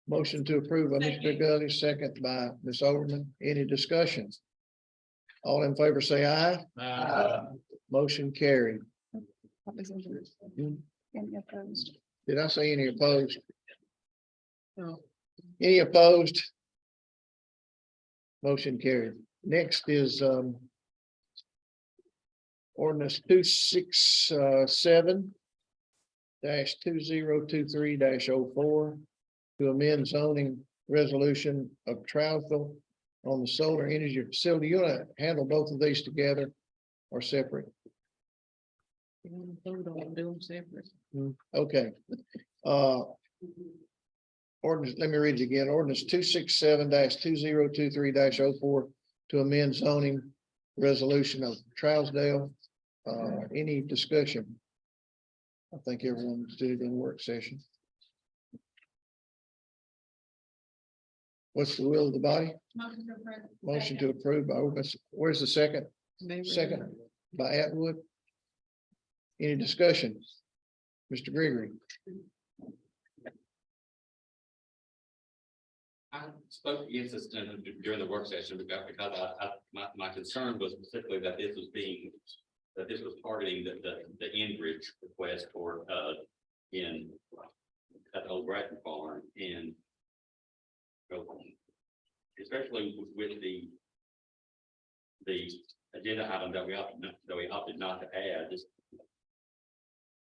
motion to approve by Mr. Gully, second by Ms. Overman. Any discussion? All in favor say aye. Motion carried. Any opposed? Did I say any opposed? No. Any opposed? Motion carried. Next is ordinance 267-2023-04 to amend zoning resolution of Trousville on the solar energy facility. You want to handle both of these together or separate? You want to vote on do them separate? Okay. Ordinance, let me read it again. Ordinance 267-2023-04 to amend zoning resolution of Trousdale. Any discussion? I think everyone did it in work session. What's the will of the body? Motion to approve. Motion to approve by, where's the second? Second by Atwood. Any discussion? Mr. Gregory? I spoke against this during the work session because my concern was specifically that this was targeting the Enbridge request for, at the old Bratton Farm and especially with the agenda item that we opted not to add,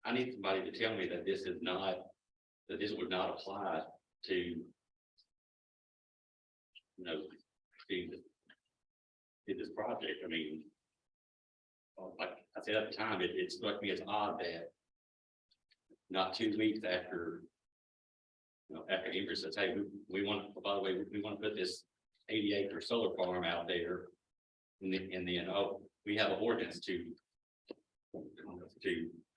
I need somebody to tell me that this would not apply to this project. I mean, like I said at the time, it struck me as odd that not 2 weeks after, after Enbridge says, hey, we want, by the way, we want to put this 80-acre solar farm out there. And then, we have an ordinance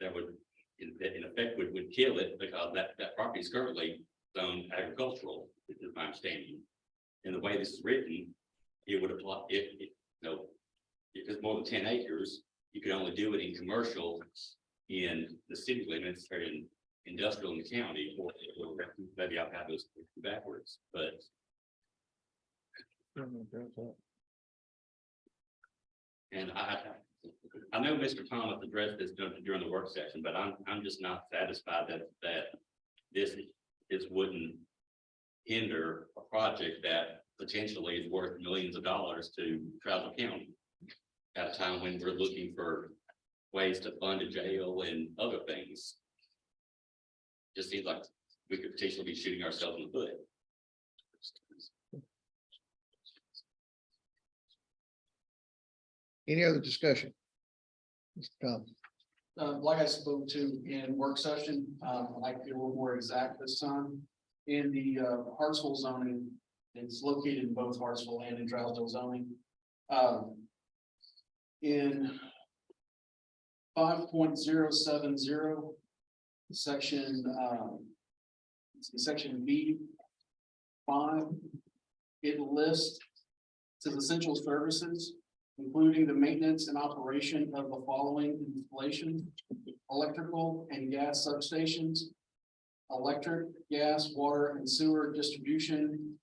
that would, in effect, would kill it because that property is currently zoned agricultural, is my understanding. And the way this is written, it would apply if it's more than 10 acres, you could only do it in commercial in the city limits or in industrial in the county, or maybe I'll have those backwards, but. And I know Mr. Thomas addressed this during the work session, but I'm just not satisfied that this wouldn't hinder a project that potentially is worth millions of dollars to Travel County at a time when we're looking for ways to fund a jail and other things. Just seems like we could potentially be shooting ourselves in the foot. Any other discussion? Mr. Thomas? Like I spoke to in work session, I'd like to be a little more exact this time. In the Hartsville zoning, it's located in both Hartsville and in Trousdale zoning. In 5.070, section B5, it lists as essential services, including the maintenance and operation of the following installations: electrical and gas substations, electric, gas, water, and sewer distribution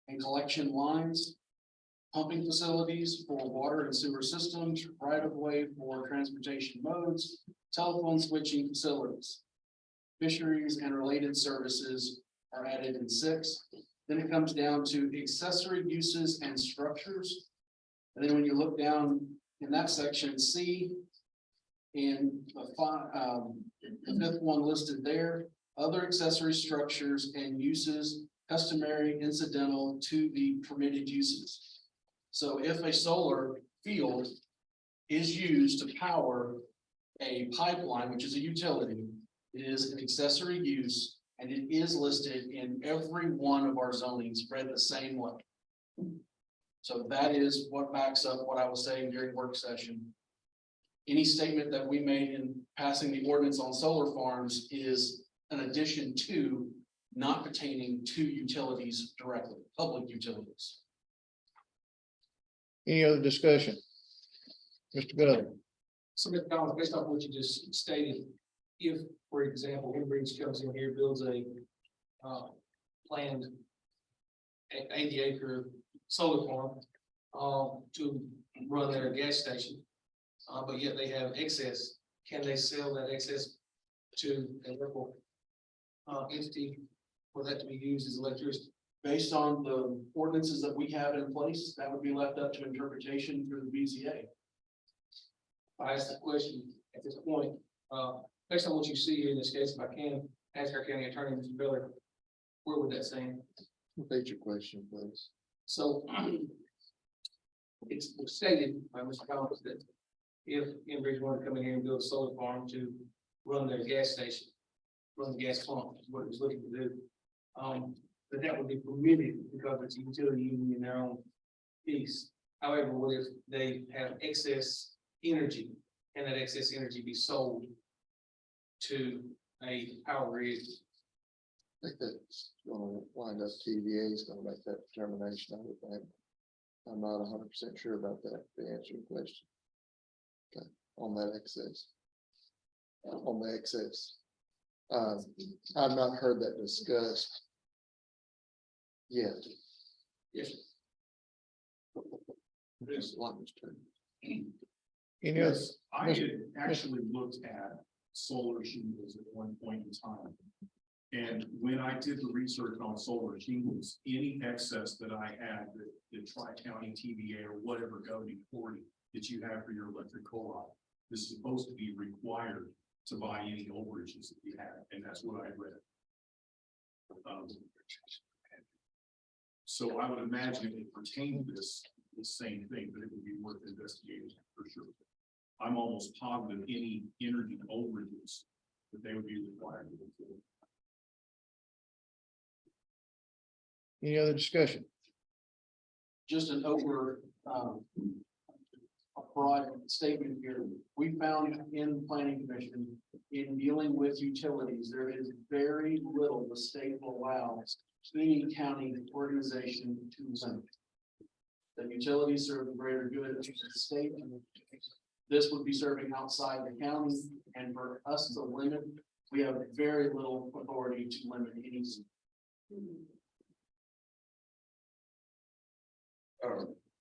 and collection lines, pumping facilities for water and sewer systems, right-of-way for transportation modes, telephone switching facilities. Fisheries and related services are added in 6. Then it comes down to accessory uses and structures. And then when you look down in that section, C, in the 5th one listed there, other accessory structures and uses customary incidental to the permitted uses. So if a solar field is used to power a pipeline, which is a utility, it is an accessory use, and it is listed in every one of our zonings, read the same way. So that is what backs up what I was saying during work session. Any statement that we made in passing the ordinance on solar farms is an addition to, not pertaining to utilities directly, public utilities. Any other discussion? Mr. Bell? So, Mr. Collins, based off what you just stated, if, for example, Enbridge comes in here, builds a planned 80-acre solar farm to run their gas station, but yet they have excess, can they sell that excess to a local entity for that to be used as electricity? Based on the ordinances that we have in place, that would be left up to interpretation through the BZA. I asked the question at this point, based on what you see here in this case, if I can ask our county attorney, Mr. Miller, where would that stand? Repeat your question, please. So it's stated by Mr. Collins that if Enbridge wanted to come in here and build a solar farm to run their gas station, run the gas pump, is what it was looking to do, that would be permitted because it's a utility using in their own piece. However, what if they have excess energy, and that excess energy be sold to a power grid think that's gonna wind up TVA is gonna make that determination, I would think. I'm not 100% sure about that, to answer your question. Okay, on that excess. On the excess. I've not heard that discussed. Yet. Yes. Just like Mr. Turner. Any other, Yes, I had actually looked at solar shingles at one point in time. And when I did the research on solar shingles, any excess that I had, the Tri-County TVA or whatever governing authority that you have for your electric co-op is supposed to be required to buy any overages that you have, and that's what I read. So I would imagine if it pertained to this, the same thing, but it would be worth investigating for sure. I'm almost positive any energy overages that they would be required to do. any other discussion? Just an a broad statement here. We found in planning commission, in dealing with utilities, there is very little the state will allow any county organization to limit. The utilities serve the greater good of the state. This would be serving outside the county, and for us to limit, we have very little authority to limit any.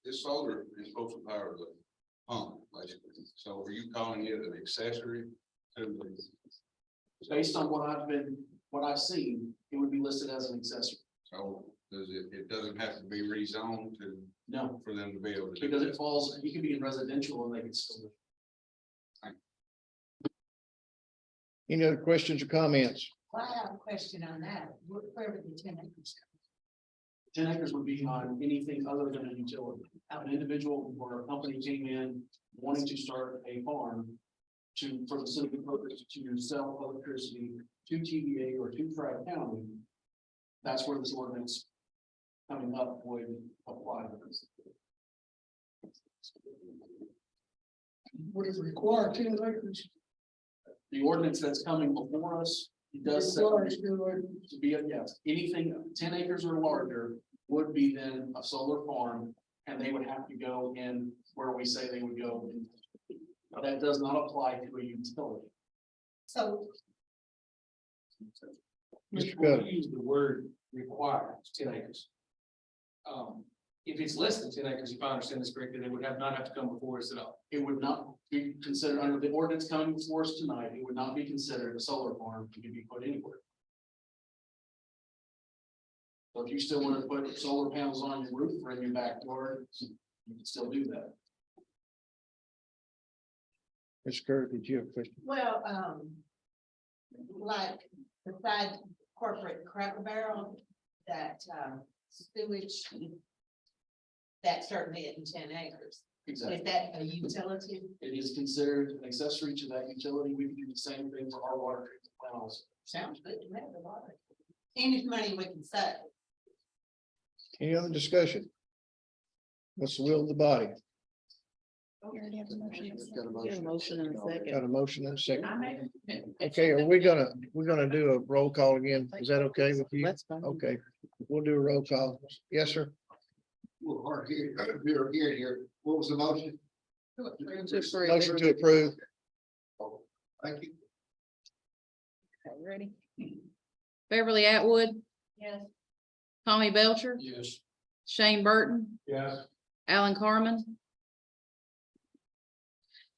This solar is supposed to power the pump, basically. So are you calling it an accessory to the? Based on what I've seen, it would be listed as an accessory. So it doesn't have to be rezoned No, for them to be able to do because it that? falls, you could be in residential and they could still. Any other questions or comments? Well, I have a question on that. Where would the 10 acres come? 10 acres would be on anything other than a utility. An individual or a company came in wanting to start a farm for the city purpose to sell electricity to TVA or to Tri-County. That's where this ordinance coming up would apply. Would it require 10 acres? The ordinance that's coming before us, it does say Requires 10 acres. to be, yes, anything 10 acres or larger would be then a solar farm, and they would have to go in where we say they would go. That does not apply to a utility. So Mr. When Scudder. we use the word require, it's 10 acres. If it's less than 10 acres, if I understand this correctly, they would not have to come before us at all. It would not be considered under the ordinance coming before us tonight, it would not be considered a solar farm to be put anywhere. So if you still want to put solar panels on your roof or in your backyard, you can still do that. Mr. Kirk, did you have a question? well, like beside corporate Cracker Barrel, that sewage. That's certainly in 10 acres. Exactly. Is that a utility? It is considered an accessory to that utility. We can do the same thing for our water treatment plant also. Sounds good to me. the water. Any money we can save. Any other discussion? What's the will of the body? You already have a motion. Got a You have a motion and a second. Got a motion and a second. I made it. Okay, are we're gonna do a roll call again? Is that okay with you? That's fine. Okay, we'll do a roll call. Yes, sir. Well, hard here. What was the motion? To approve. Motion to approve. Thank you. Okay, ready? Beverly Atwood, Yes. Tommy Belcher, Yes. Shane Burton, Yes. Alan Carmen,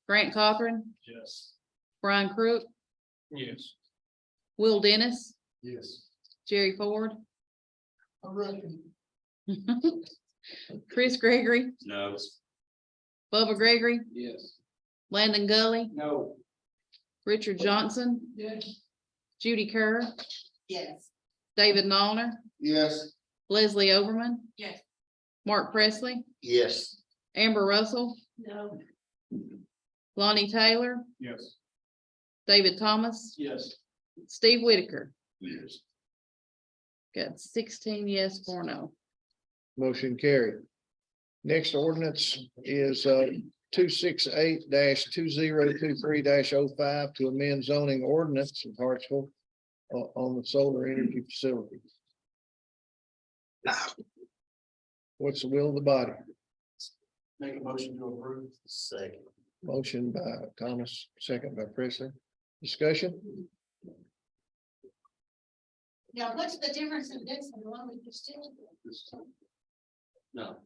Grant Cothran, Yes. Brian Crook, Yes. Will Dennis, Yes. Jerry Ford, I reckon. Chris Gregory, No. Bubba Gregory, Yes. Landon Gully, No. Richard Johnson, Yes. Judy Kerr, Yes. David Nollner, Yes. Leslie Overman, Yes. Mark Presley, Yes. Amber Russell, No. Lonnie Taylor, Yes. David Thomas, Yes. Steve Whitaker. Yes. Got 16 yes, 4 no. Motion carried. Next ordinance is 268-2023-05 to amend zoning ordinance of Hartsville on the solar energy facility. What's the will of the body? Make a motion to approve. Second. Motion by Thomas, second by Presley. Discussion? Now, what's the difference in this and the one we just did? No,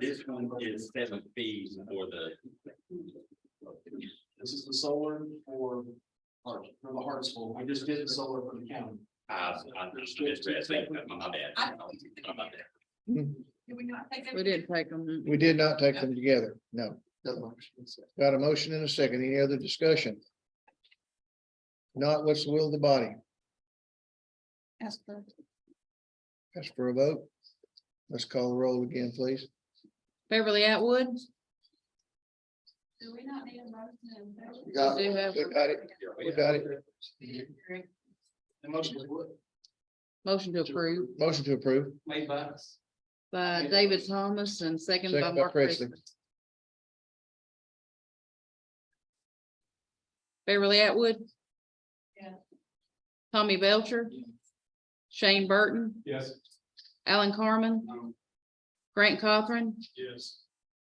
this one is 7 fees for the, This is the solar for the Hartsville. I just did the solar for the county. I'm just interested, my bad. My bad. Do we not take? We didn't take them. We did not take them together. No. Got a motion and a second. Any other discussion? Not, what's the will of the body? Ask for. Ask for a vote. Let's call the roll again, please. Beverly Atwood. Do we not need a motion? You got Do have We got it. We got it. The motion is what? motion to approve Motion to approve. Made by David Thomas and second by Second by Mark Presley. Presley. Beverly Atwood. Yeah. Tommy Belcher. Shane Burton, Yes. Alan Carmen. Grant Cothran, Yes.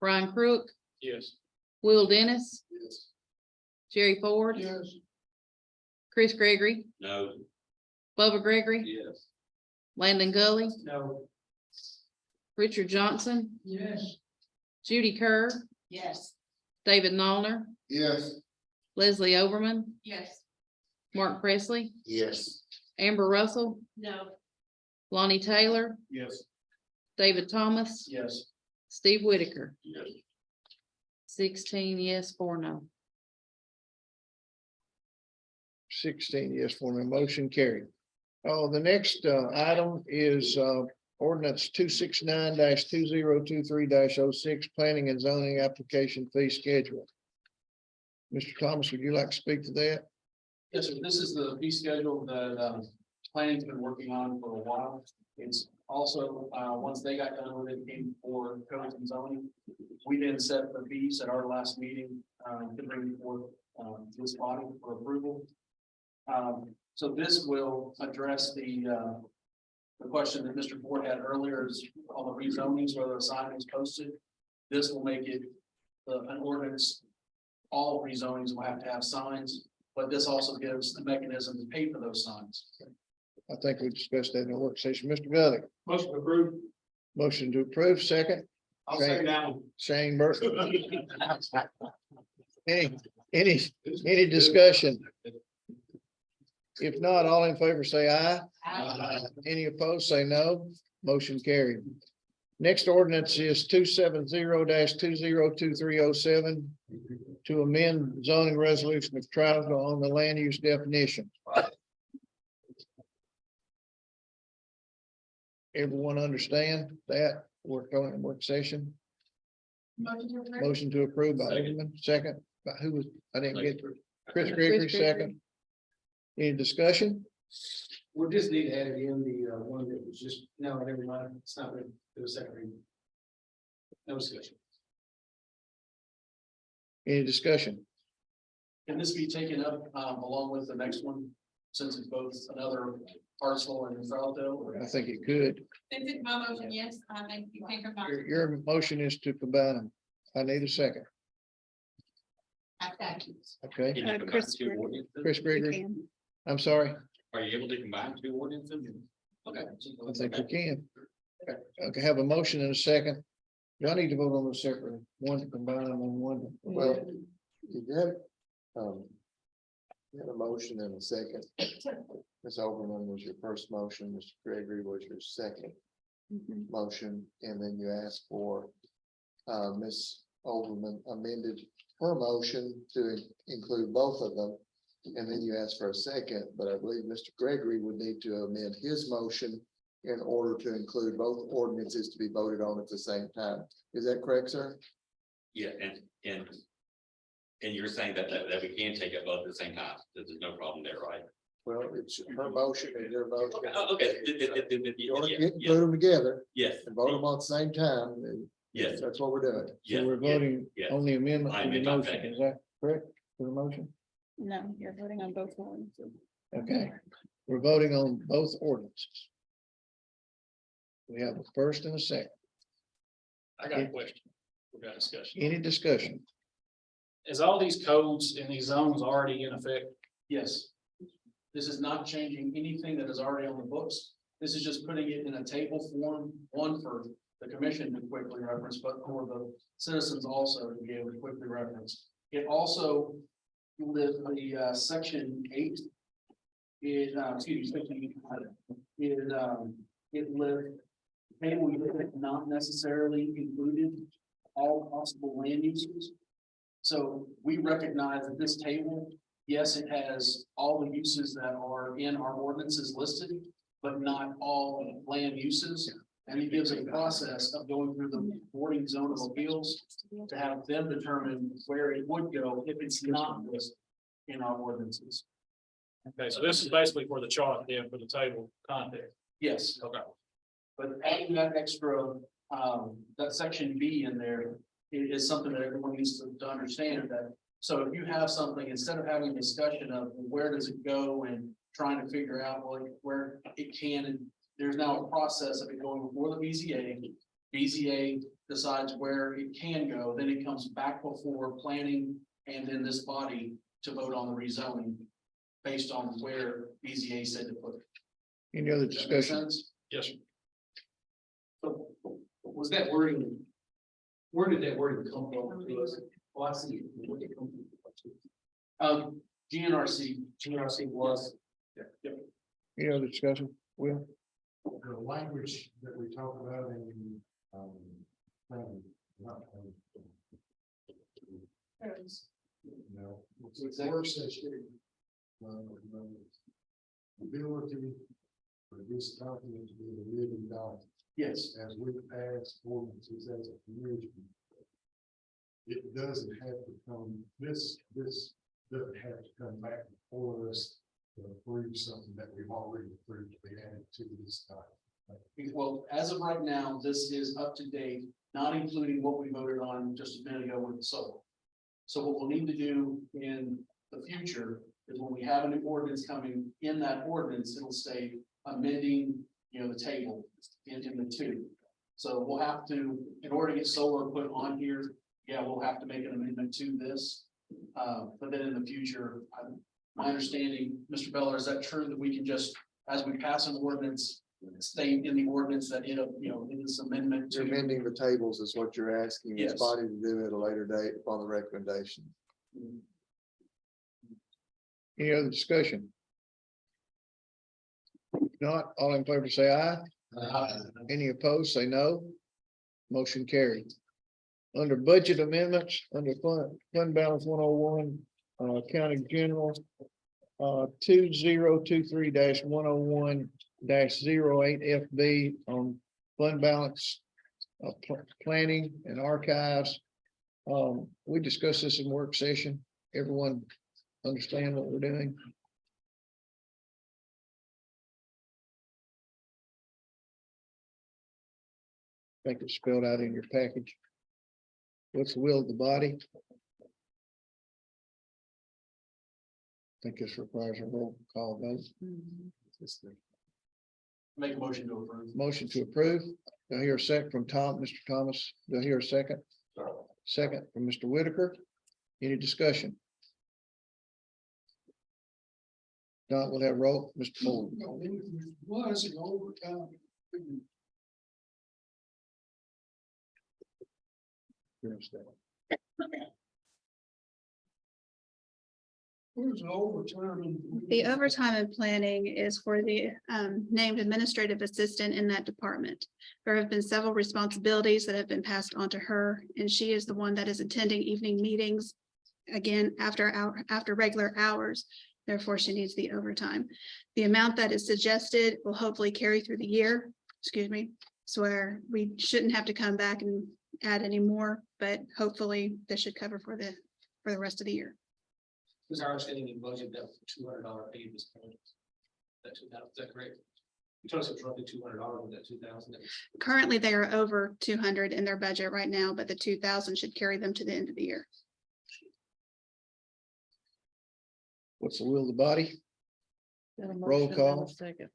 Brian Crook, Yes. Will Dennis, Yes. Jerry Ford. Chris Gregory, No. Bubba Gregory, Yes. Landon Gully, No. Richard Johnson, Yes. Judy Kerr, Yes. David Nollner, Yes. Leslie Overman, Yes. Mark Presley, Yes. Amber Russell, No. Lonnie Taylor, Yes. David Thomas, Yes. Steve Whitaker. Yes. 16 yes, 4 no. 16 yes, for the motion carried. Oh, the next item is ordinance 269-2023-06, planning and zoning application fee schedule. Mr. Thomas, would you like to speak to that? Yes, sir. This is the fee schedule that planning's been working on for a while. It's also, once they got done with it, came for codes and zoning. We then set the fees at our last meeting to bring forth this body for approval. So this will address the question that Mr. Ford had earlier is on the rezonings, whether a sign is posted. This will make it an ordinance. All rezonings will have to have signs, but this also gives the mechanism to pay for those signs. I think we discussed that in the work session. Mr. Gully, Motion approved. motion to approve, second, I'll say that one. Shane Burton. Any discussion? If not, all in favor say aye. Any opposed, say no. Motion carried. Next ordinance is 270-202307 to amend zoning resolution of Trousdale on the land use definition. Everyone understand that? Work on work session. Motion to approve. Motion to approve by Overman, second, by who was, I didn't get, Chris Chris Gregory, Gregory. second. Any discussion? We just need to add again the one that was just, no, never mind, it's not ready for the second reading. No discussion. Any discussion? Can this be taken up along with the next one, since it's both another parcel and Troutdale? I think it could. Since it's my motion, yes, I think you can combine. Your motion is to combine them. I need a second, I've got you. okay? Can you combine Chris two Gregory. ordinances? Chris You Gregory, can. I'm sorry, Are you able to combine two ordinances? Okay. I think we can. Okay, have a motion and a second. Do I need to vote on this separately? One to combine them and one, Well, you got, you had a motion and a second. Ms. Overman was your first motion, Mr. Gregory was your second Mhm. motion, and then you asked for Ms. Overman amended her motion to include both of them. And then you asked for a second, but I believe Mr. Gregory would need to amend his motion in order to include both ordinances to be voted on at the same time. Is that correct, sir? Yeah, and you're saying that we can take it both at the same time, there's no problem there, right? Well, it's her motion and your motion. Okay. You want to Yeah, include them together yes, and vote them on at the same time, and yes, that's what we're doing. so we're voting yes. on the amendment I to the amend my motion, second. is that correct? For the motion? No, you're voting on both ones. Okay, we're voting on both ordinances. We have a first and a second. I got a question. We got discussion. Any discussion? Is all these codes in these zones already in effect? Yes. This is not changing anything that is already on the books. This is just putting it in a table form, one for the commission to quickly reference, but for the citizens also to be able to quickly reference. It also, with the section 8. It, excuse me, section 8, it lived, table unit not necessarily included all possible land uses. So we recognize that this table, yes, it has all the uses that are in our ordinances listed, but not all land uses. And it gives a process of going through the boarding zone of appeals to have them determine where it would go if it's not listed in our ordinances. Okay, so this is basically for the chart then for the table content. Yes. Okay. But adding that extra, that section B in there is something that everyone needs to understand that. So if you have something, instead of having a discussion of where does it go and trying to figure out where it can, and there's now a process of it going before the BZA. BZA decides where it can go, then it comes back before planning and then this body to vote on the rezoning based on where BZA said to put it. Any other Does that make discussion? sense? Yes, sir. So, was that wording, where did that wording come from? Oh, I see. Where did it come from? GNRC was. Any other discussion? Will? The language that we talk about in, not, no, it's a work session. Ability for this document to be the living document. Yes. As we pass ordinances as a community. It doesn't have to come, this doesn't have to come back before us to approve something that we've already approved to be added to this document. Well, as of right now, this is up to date, not including what we voted on just a minute ago with the solar. So what we'll need to do in the future is when we have a new ordinance coming in that ordinance, it'll say amending, the table in the 2. So we'll have to, in order to get solar put on here, we'll have to make an amendment to this. But then in the future, my understanding, Mr. Beller, is that true that we can just, as we pass an ordinance, state in the ordinance that in this amendment to. Amending the tables is what you're asking this Yes. body to do at a later date upon the recommendation. Any other discussion? If not, all in favor say aye. Any opposed, say no. Motion carried. Under budget amendments, under fund balance 101, county general, 2023-101-08 FB on fund balance, planning and archives. We discussed this in work session. Everyone understand what we're doing? I think it's spelled out in your package. What's the will of the body? I think this requires a roll call vote. Make a motion to approve. Motion to approve. Do I hear a second from Mr. Thomas? Do I hear a second? Second from Mr. Whitaker. Any discussion? Not, we'll have roll, Mr. Ford. Was an overtime. Who's an overtime? The overtime and planning is for the named administrative assistant in that department. There have been several responsibilities that have been passed on to her, and she is the one that is attending evening meetings. Again, after regular hours, therefore she needs the overtime. The amount that is suggested will hopefully carry through the year, so where we shouldn't have to come back and add any more, but hopefully this should cover for the rest of the year. Who's our standing in budget that $200 fee this point? That 2,000, is that correct? You told us it was roughly $200 with that 2,000. Currently, they are over 200 in their budget right now, but the 2,000 should carry them to the end of the year. What's the will of the body? Got a Roll motion and a call. second.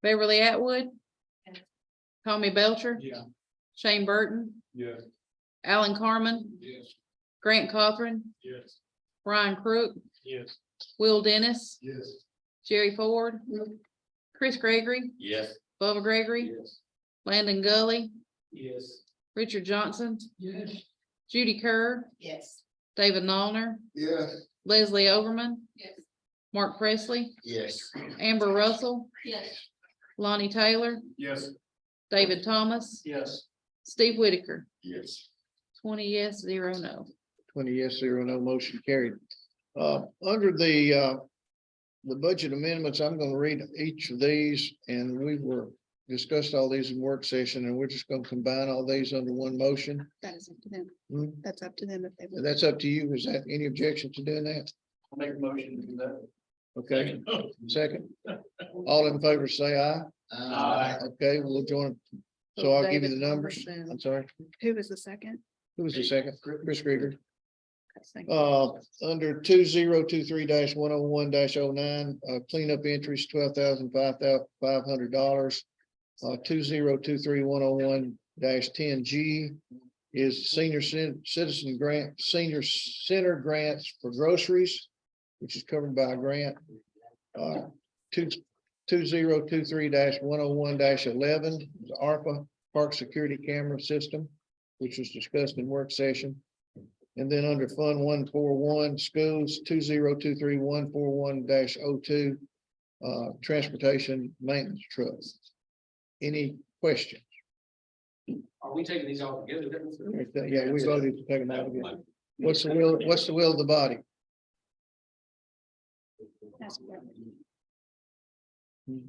Beverly Atwood. Tommy Belcher. Yeah. Shane Burton, Yes. Alan Carmen, Yes. Grant Cothran, Yes. Brian Crook, Yes. Will Dennis, Yes. Jerry Ford, Chris Gregory, Yes. Bubba Gregory, Yes. Landon Gully, Yes. Richard Johnson, Yes. Judy Kerr, Yes. David Nollner, Yes. Leslie Overman, Yes. Mark Presley, Yes. Amber Russell, Yes. Lonnie Taylor, Yes. David Thomas, Yes. Steve Whitaker, Yes. 20 yes, 0 no. 20 yes, 0 no, motion carried. Under the budget amendments, I'm gonna read each of these, and we were discussed all these in work session, and we're just gonna combine all these under one motion. That is up to them. Hmm. That's up to them if they. want. That's up to you. Is that any objection to doing that? I'll make a motion to do that. Okay, second. All in favor, say aye. Aye. Okay, we'll join. So I'll give you the David numbers. Thomas and- I'm sorry. Who was the second? Who was the second? Chris Grigger. Thank you. Under 2023-101-09, cleanup entries, $12,500. 2023-101-10G is citizen grant, senior center grants for groceries, which is covered by a grant. 2023-101-11 is ARPA Park Security Camera System, which was discussed in work session. And then under Fund 141, schools, 2023-141-02, transportation maintenance trucks. Any questions? Are we taking these all together? Yeah, we voted to take them out again. What's the will of the body? That's what- Do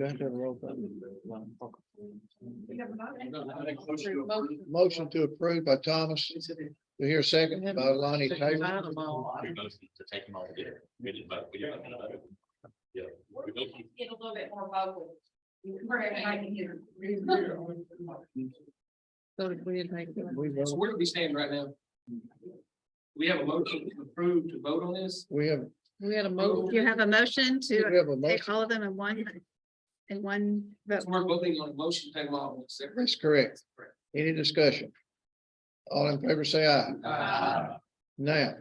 I have to have a roll call? Motion. Motion to approve by Thomas. We hear a second by Lonnie Taylor. Combine them all. Motion to take them all together. We didn't vote. We didn't vote. Yeah. We voted. Get a little bit more vocal. I can hear. So we didn't take it. We So vote. where do we stand right now? We have a motion to approve to vote on this? We have We had a motion. You have a motion we to have a take motion. all of them in one vote. So we're voting on a motion to take them all separate. That's correct. Any discussion? All in favor, say aye. Now,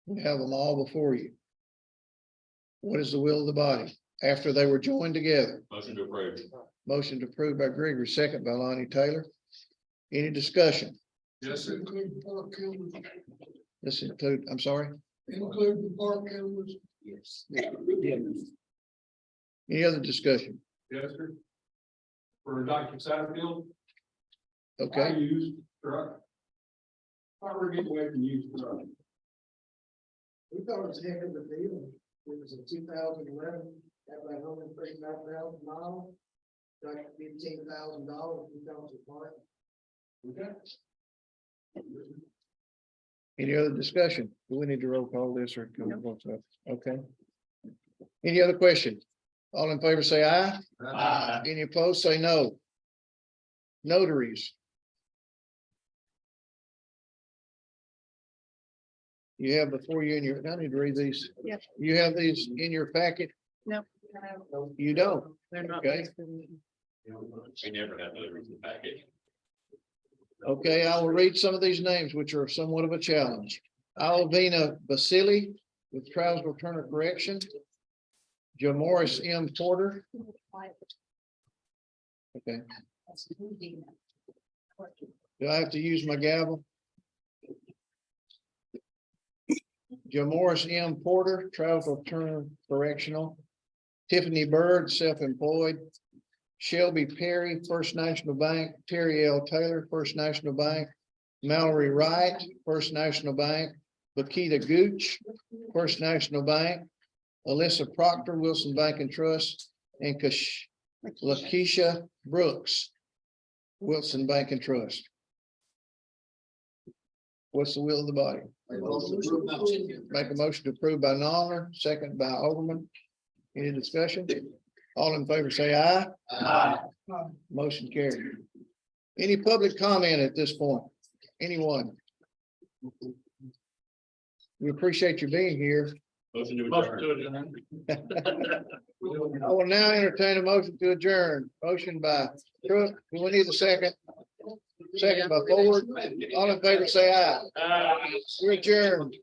we have them all before you. What is the will of the body after they were joined together? Motion to approve. Motion approved by Gregory, second by Lonnie Taylor. Any discussion? Just include the park cameras. This include, I'm sorry, Include the park cameras. Yes. any other discussion? Yes, sir. For Dr. Satterfield, I Okay, use truck. I ever get away from used truck. We thought it was a heck of a deal. It was in 2011, at like 139,000 miles. Like $15,000, we thought it was fine. Okay. any other discussion? Do we need to roll call this or? can we vote that? Okay. Any other question? All in favor, say aye. Any opposed, say no. Notaries. You have before you in your, I need to read these. Yep. You have these in your packet? Nope. You don't? They're not. Okay. listed. We never had those in the package. Okay, I will read some of these names, which are somewhat of a challenge. Alvina Basili with Trousdale Turner Correction. Jamoris M. Porter. Okay, do I have to use my gavel? Jamoris M. Porter, Trousdale Turner Correctional. Tiffany Bird, self-employed. Shelby Perry, First National Bank. Terry L. Taylor, First National Bank. Mallory Wright, First National Bank. Bakita Gooch, First National Bank. Alyssa Proctor, Wilson Bank and Trust, and Lakeisha Brooks, Wilson Bank and Trust. What's the will of the body? Make a motion to approve by Noller, second by Overman. Any discussion? All in favor, say aye. Motion carried. Any public comment at this point? Anyone? We appreciate you being here. Motion to Motion adjourn. to adjourn. I will now entertain a motion to adjourn. Motion by Crook. Do we need a second? Second by Ford. All in favor, say aye. We're adjourned.